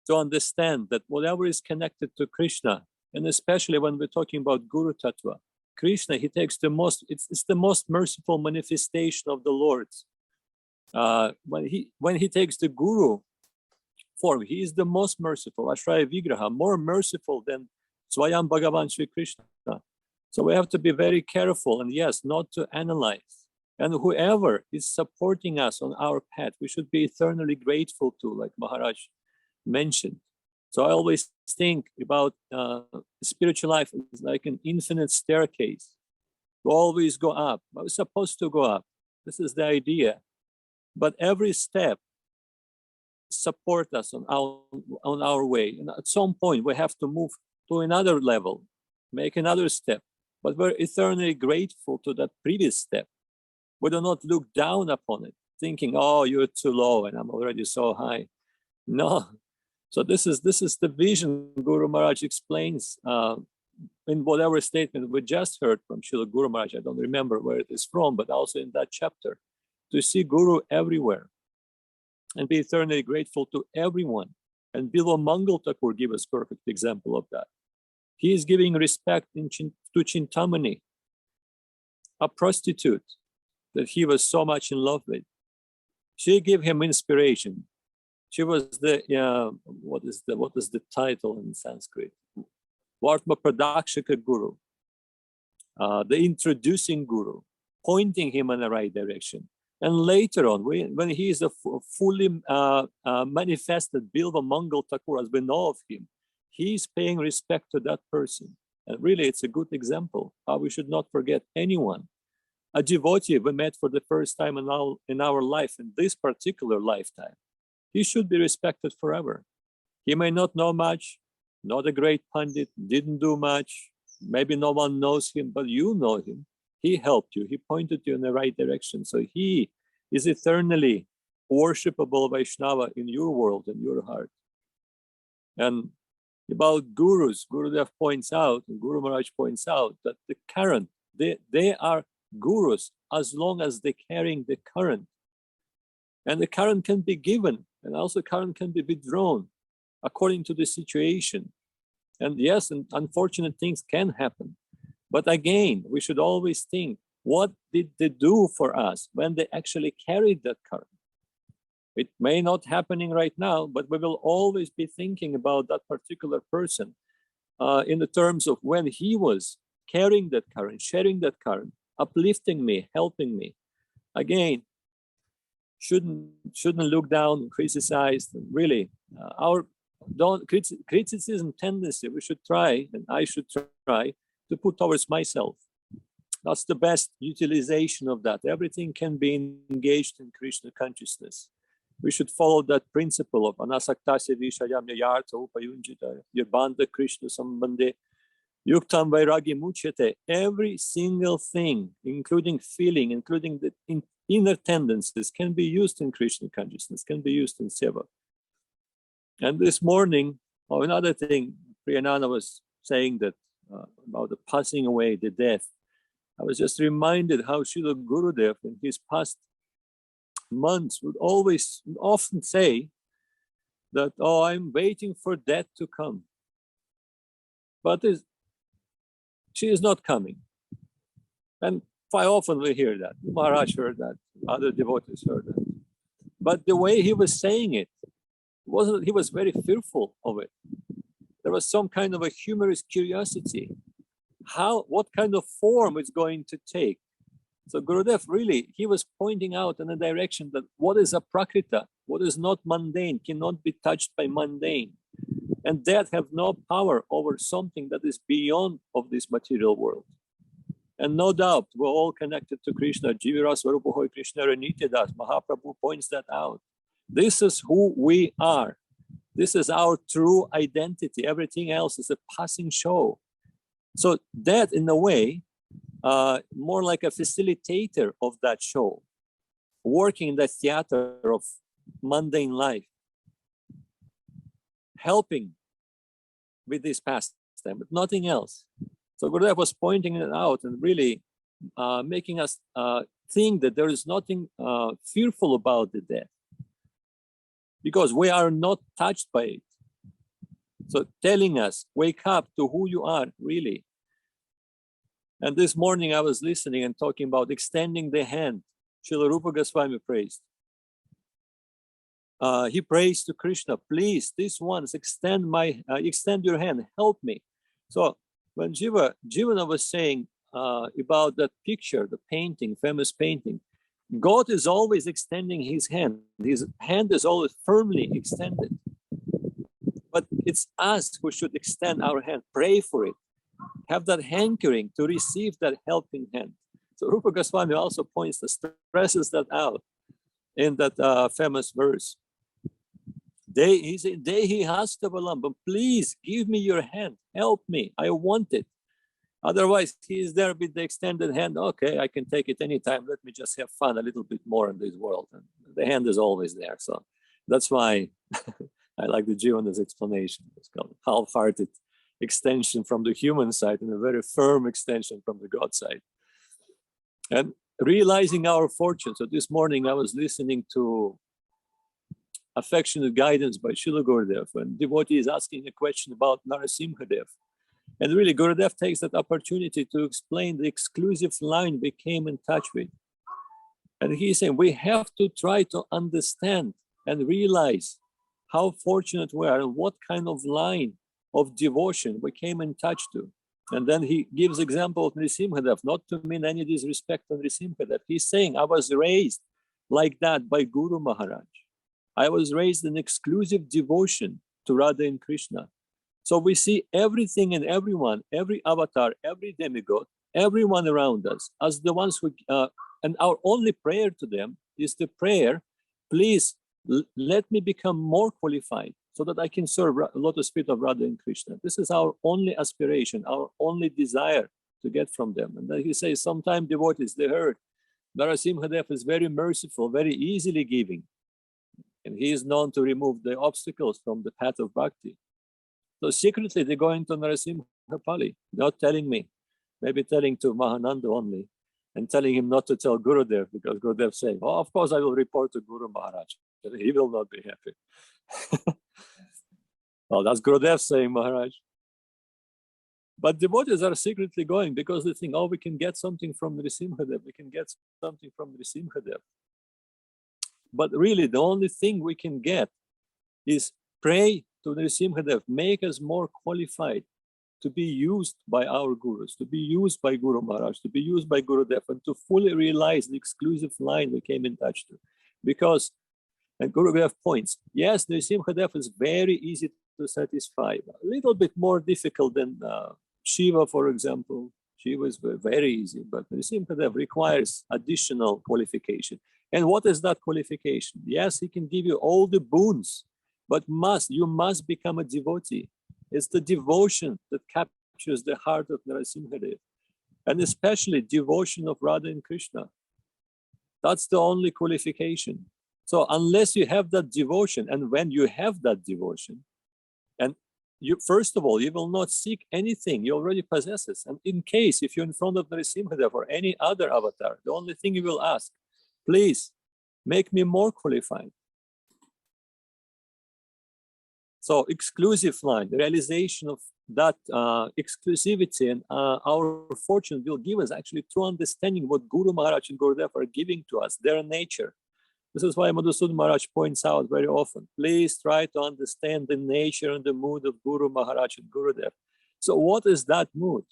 To understand that whatever is connected to Krishna, and especially when we're talking about Guru Tattva, Krishna, he takes the most, it's the most merciful manifestation of the Lord. When he takes the Guru form, he is the most merciful, Ashraya Vigraha, more merciful than Swayam Bhagavan Shri Krishna. So we have to be very careful, and yes, not to analyze. And whoever is supporting us on our path, we should be eternally grateful to, like Maharaj mentioned. So I always think about spiritual life is like an infinite staircase. We always go up. We're supposed to go up. This is the idea. But every step support us on our way. And at some point, we have to move to another level, make another step. But we're eternally grateful to that previous step. We do not look down upon it, thinking, oh, you're too low and I'm already so high. No. So this is the vision Guru Maharaj explains in whatever statement we just heard from Srila Guru Maharaj. I don't remember where it is from, but also in that chapter, to see Guru everywhere and be eternally grateful to everyone. And Bilwa Mangal Thakur gave us perfect example of that. He is giving respect to Chintamani, a prostitute that he was so much in love with. She gave him inspiration. She was the what is the title in Sanskrit? Vartma Pradakshika Guru, the introducing Guru, pointing him in the right direction. And later on, when he is a fully manifested Bilva Mangal Thakur, as we know of him, he is paying respect to that person. And really, it's a good example how we should not forget anyone. A devotee we met for the first time in our life, in this particular lifetime, he should be respected forever. He may not know much, not a great Pandit, didn't do much, maybe no one knows him, but you know him. He helped you, he pointed you in the right direction. So he is eternally worshipable Vaishnava in your world, in your heart. And about gurus, Gurudev points out, and Guru Maharaj points out that the current, they are gurus as long as they're carrying the current. And the current can be given, and also current can be withdrawn according to the situation. And yes, and unfortunate things can happen. But again, we should always think, what did they do for us when they actually carried that current? It may not happening right now, but we will always be thinking about that particular person in the terms of when he was carrying that current, sharing that current, uplifting me, helping me. Again, shouldn't look down, criticize. Really, our criticism tendency we should try, and I should try to put towards myself. That's the best utilization of that. Everything can be engaged in Krishna consciousness. We should follow that principle of anasaktasya vishayam yartha upayunjita yarbandha Krishna sambandhe yuktam vairagya muchyate. Every single thing, including feeling, including the inner tendencies, can be used in Krishna consciousness, can be used in seva. And this morning, another thing, Priyanana was saying that about the passing away, the death. I was just reminded how Srila Gurudev in his past months would often say that, oh, I'm waiting for death to come. But she is not coming. And quite often we hear that. Maharaj heard that, other devotees heard that. But the way he was saying it, wasn't he was very fearful of it. There was some kind of a humorous curiosity. What kind of form it's going to take. So Gurudev really, he was pointing out in a direction that what is a prakrita, what is not mundane, cannot be touched by mundane. And death have no power over something that is beyond of this material world. And no doubt, we're all connected to Krishna. Jivira Swarupohoy Krishna Ranityadas. Mahaprabhu points that out. This is who we are. This is our true identity. Everything else is a passing show. So that, in a way, more like a facilitator of that show, working in the theater of mundane life, helping with this pastime, but nothing else. So Gurudev was pointing it out and really making us think that there is nothing fearful about the death, because we are not touched by it. So telling us, wake up to who you are, really. And this morning I was listening and talking about extending the hand. Srila Rupa Goswami praised. He prays to Krishna, please, this once, extend your hand, help me. So when Jivana was saying about that picture, the painting, famous painting, God is always extending his hand. His hand is always firmly extended. But it's us who should extend our hand, pray for it, have that hankering to receive that helping hand. So Rupa Goswami also stresses that out in that famous verse. Dehi hastavalam, please give me your hand, help me, I want it. Otherwise, he is there with the extended hand. Okay, I can take it anytime. Let me just have fun a little bit more in this world. And the hand is always there. So that's why I like the Jivana's explanation. It's called half-hearted extension from the human side and a very firm extension from the God side. And realizing our fortune. So this morning I was listening to Affectionate Guidance by Srila Gurudev, and devotee is asking a question about Narasimhadev. And really Gurudev takes that opportunity to explain the exclusive line we came in touch with. And he's saying we have to try to understand and realize how fortunate we are and what kind of line of devotion we came in touch to. And then he gives example of Nrisimhadev, not to mean any disrespect on Nrisimhadev. He's saying, I was raised like that by Guru Maharaj. I was raised in exclusive devotion to Radha and Krishna. So we see everything and everyone, every avatar, every demigod, everyone around us as the ones who, and our only prayer to them is the prayer, please let me become more qualified so that I can serve Lotus feet of Radha and Krishna. This is our only aspiration, our only desire to get from them. And then he says, sometimes devotees, they heard, Narasimhadev is very merciful, very easily giving. And he is known to remove the obstacles from the path of bhakti. So secretly they're going to Narasimhapali, not telling me, maybe telling to Mahananda only, and telling him not to tell Gurudev, because Gurudev saying, oh, of course I will report to Guru Maharaj. He will not be happy. Well, that's Gurudev saying, Maharaj. But devotees are secretly going because they think, oh, we can get something from Nrisimhadev. We can get something from Nrisimhadev. But really, the only thing we can get is pray to Nrsimhadev, make us more qualified to be used by our gurus, to be used by Guru Maharaj, to be used by Gurudev, and to fully realize the exclusive line we came in touch to. Because, and Gurudev points, yes, Nrsimhadev is very easy to satisfy, a little bit more difficult than Shiva, for example. Shiva is very easy, but Nrsimhadev requires additional qualification. And what is that qualification? Yes, he can give you all the boons, but you must become a devotee. It's the devotion that captures the heart of Nrsimhadev, and especially devotion of Radha and Krishna. That's the only qualification. So unless you have that devotion, and when you have that devotion, and you, first of all, you will not seek anything, you already possess it. And in case, if you're in front of Nrsimhadev or any other avatar, the only thing you will ask, please make me more qualified. So exclusive line, the realization of that exclusivity and our fortune will give us actually true understanding what Guru Maharaj and Gurudev are giving to us, their nature. This is why Madhusudan Maharaj points out very often, please try to understand the nature and the mood of Guru Maharaj and Gurudev. So what is that mood?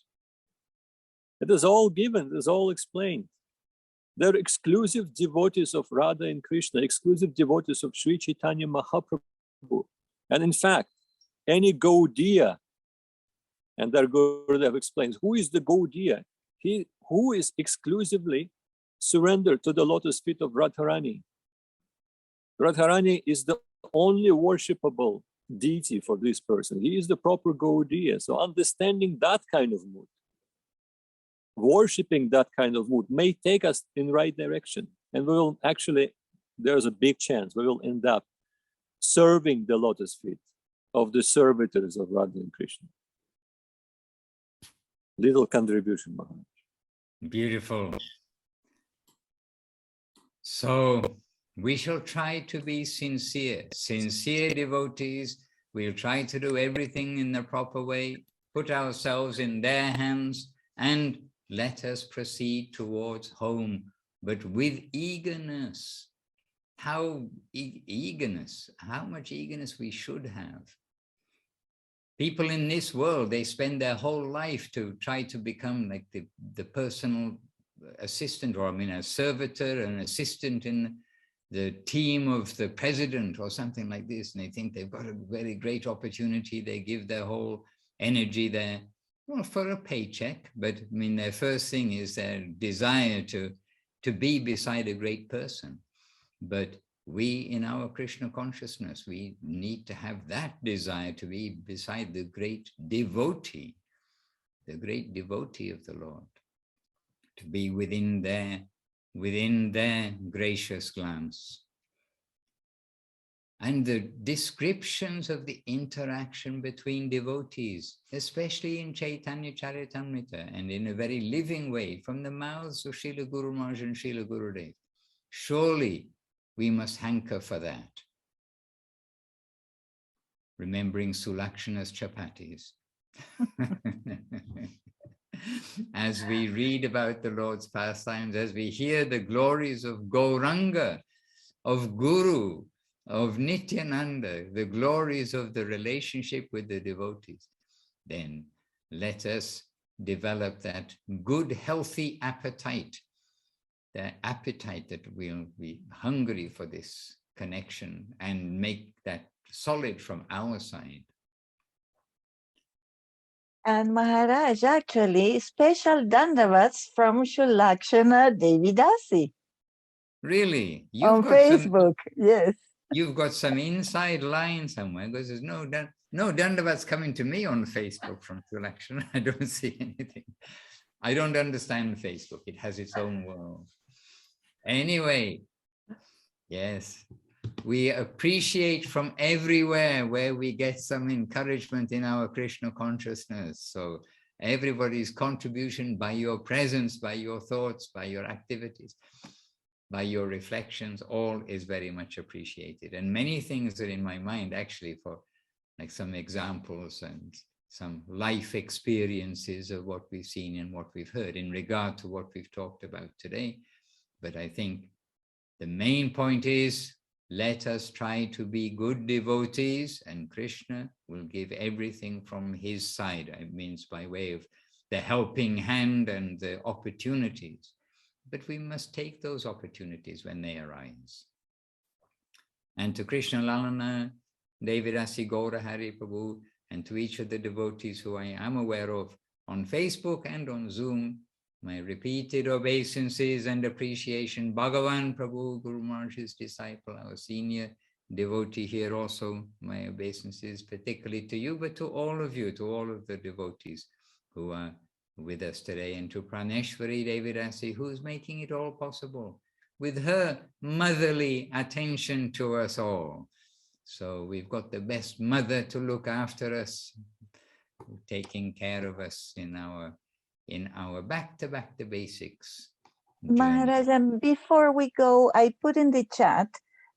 It is all given, it is all explained. They're exclusive devotees of Radha and Krishna, exclusive devotees of Sri Chaitanya Mahaprabhu. And in fact, any Gaudiya, and their Gurudev explains, who is the Gaudiya? He who is exclusively surrendered to the lotus feet of Radharani. Radharani is the only worshipable deity for this person. He is the proper Gaudiya. So understanding that kind of mood, worshipping that kind of mood may take us in the right direction. And we will actually, there's a big chance we will end up serving the lotus feet of the servitors of Radha and Krishna. Little contribution, Maharaj. Beautiful. So we shall try to be sincere devotees. We'll try to do everything in the proper way, put ourselves in their hands, and let us proceed towards home, but with eagerness. How eagerness, how much eagerness we should have. People in this world, they spend their whole life to try to become like the personal assistant, or I mean a servitor, an assistant in the team of the president or something like this. And they think they've got a very great opportunity. They give their whole energy there, well, for a paycheck. But I mean, their first thing is their desire to be beside a great person. But we, in our Krishna consciousness, we need to have that desire to be beside the great devotee of the Lord, to be within their gracious glance. And the descriptions of the interaction between devotees, especially in Chaitanya Charitamrita, and in a very living way, from the mouths of Srila Guru Maharaj and Srila Gurudev, surely we must hanker for that. Remembering Sulakshana's chapatis. As we read about the Lord's pastimes, as we hear the glories of Gauranga, of Guru, of Nityananda, the glories of the relationship with the devotees, then let us develop that good, healthy appetite, the appetite that we'll be hungry for this connection, and make that solid from our side. And Maharaj, actually, special dandavats from Shulakshana Devidasi. Really? On Facebook, yes. You've got some inside line somewhere, because there's no dandavats coming to me on Facebook from Shulakshana. I don't see anything. I don't understand Facebook. It has its own world. Anyway, yes, we appreciate from everywhere where we get some encouragement in our Krishna consciousness. So everybody's contribution by your presence, by your thoughts, by your activities, by your reflections, all is very much appreciated. And many things are in my mind, actually, for like some examples and some life experiences of what we've seen and what we've heard in regard to what we've talked about today. But I think the main point is, let us try to be good devotees, and Krishna will give everything from his side. It means by way of the helping hand and the opportunities. But we must take those opportunities when they arise. And to Krishna Lalana, Devidasi Gaura Hari Prabhu, and to each of the devotees who I am aware of on Facebook and on Zoom, my repeated obeisances and appreciation. Bhagavan Prabhu, Guru Maharaj's disciple, our senior devotee here also, my obeisances particularly to you, but to all of you, to all of the devotees who are with us today, and to Praneshwari Devidasi, who's making it all possible with her motherly attention to us all. So we've got the best mother to look after us, taking care of us in our back to basics journey. Maharaj, and before we go, I put in the chat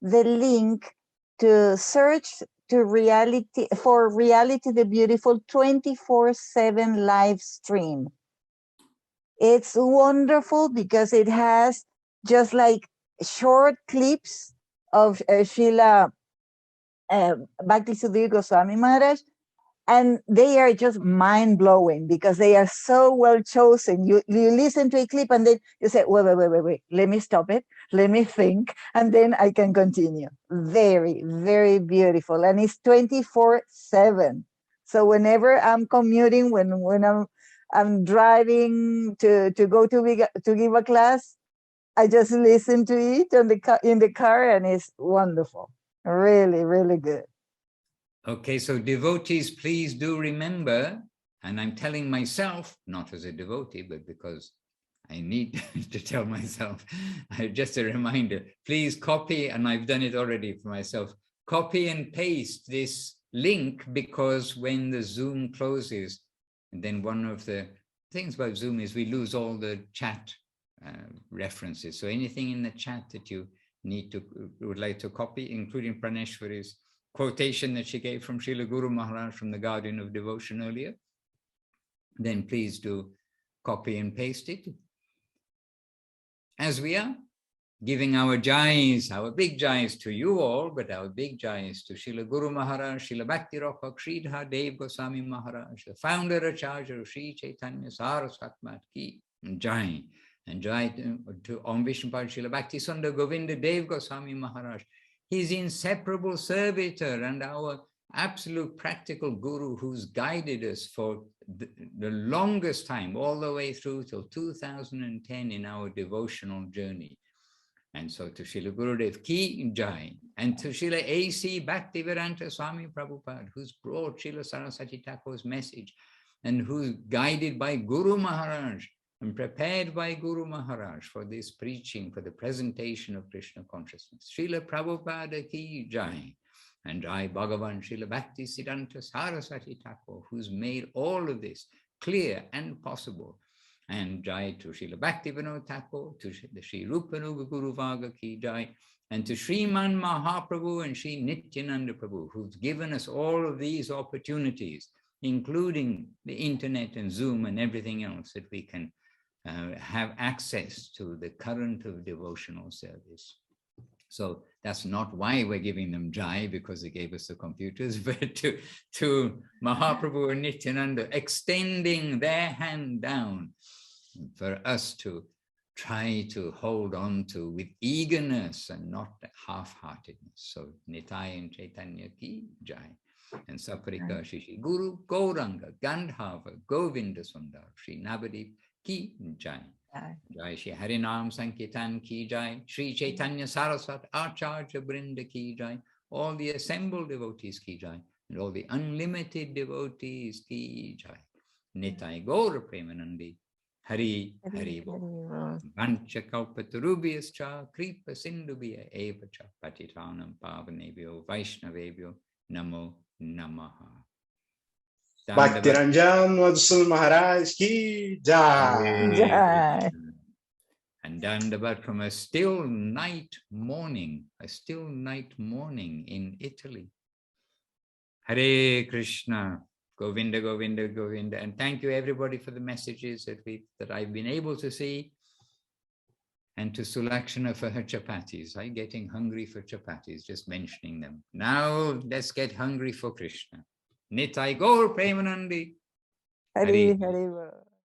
the link to search to Reality the Beautiful 24/7 live stream. It's wonderful because it has just like short clips of Srila Bhakti Sudhir Goswami Maharaj, and they are just mind-blowing because they are so well chosen. You listen to a clip and then you say, wait, let me stop it, let me think, and then I can continue. Very, very beautiful. And it's 24/7. So whenever I'm commuting, when I'm driving to go to give a class, I just listen to it in the car, and it's wonderful. Really, really good. Okay, so devotees, please do remember, and I'm telling myself, not as a devotee, but because I need to tell myself, just a reminder, please copy, and I've done it already for myself, copy and paste this link, because when the Zoom closes, and then one of the things about Zoom is we lose all the chat references. So anything in the chat that you would like to copy, including Praneshwari's quotation that she gave from Srila Guru Maharaj from the Guardian of Devotion earlier, then please do copy and paste it. As we are giving our jais, our big jais to you all, but our big jais to Srila Guru Maharaj, Srila Bhakti Rapak, Sridhar Dev Goswami Maharaj, the founder Acharya of Sri Chaitanya Saraswat Ki Jai, and jai to Om Vishnupad Srila Bhakti Sundar Govinda Dev Goswami Maharaj, his inseparable servitor and our absolute practical guru, who's guided us for the longest time, all the way through till 2010 in our devotional journey. And so to Srila Gurudev Ki Jai, and to Srila A.C. Bhaktivedanta Swami Prabhupada, who's brought Srila Saraswati Thakur's message, and who's guided by Guru Maharaj and prepared by Guru Maharaj for this preaching, for the presentation of Krishna consciousness. Srila Prabhupada Ki Jai, and Jai Bhagavan Srila Bhakti Siddhanta Saraswati Thakur, who's made all of this clear and possible. And Jai to Srila Bhakti Vinod Thakur, to the Sri Rupanuga Guru Vaga Ki Jai, and to Sriman Mahaprabhu and Sri Nityananda Prabhu, who's given us all of these opportunities, including the internet and Zoom and everything else that we can have access to the current of devotional service. So that's not why we're giving them Jai, because they gave us the computers, but to Mahaprabhu and Nityananda, extending their hand down for us to try to hold on to with eagerness and not half-heartedness. So Nitai and Chaitanya Ki Jai, and Saparika Shishi Guru Gauranga Gandhava Govinda Sundar Sri Navadip Ki Jai. Jai Shri Harinam Sankirtan Ki Jai, Sri Chaitanya Saraswat Acharya Brinda Ki Jai, all the assembled devotees Ki Jai, and all the unlimited devotees Ki Jai. Nitai Gaura Premanandi, Hari Hari Bol. Vancha Kalpatarubhyascha Kripa Sindhubhya Evacha Patitanam Pavanebhyo Vaishnavebhyo Namo Namaha. Bhakti Ranjan Madhusudan Maharaj Ki Jai. Jai. And Dandavat from a still night morning in Italy. Hare Krishna, Govinda, Govinda, Govinda. And thank you everybody for the messages that I've been able to see. And to Sulakshana for her chapatis. I'm getting hungry for chapatis, just mentioning them. Now let's get hungry for Krishna. Nitai Gaur Premanandi. Hari Hari Bol.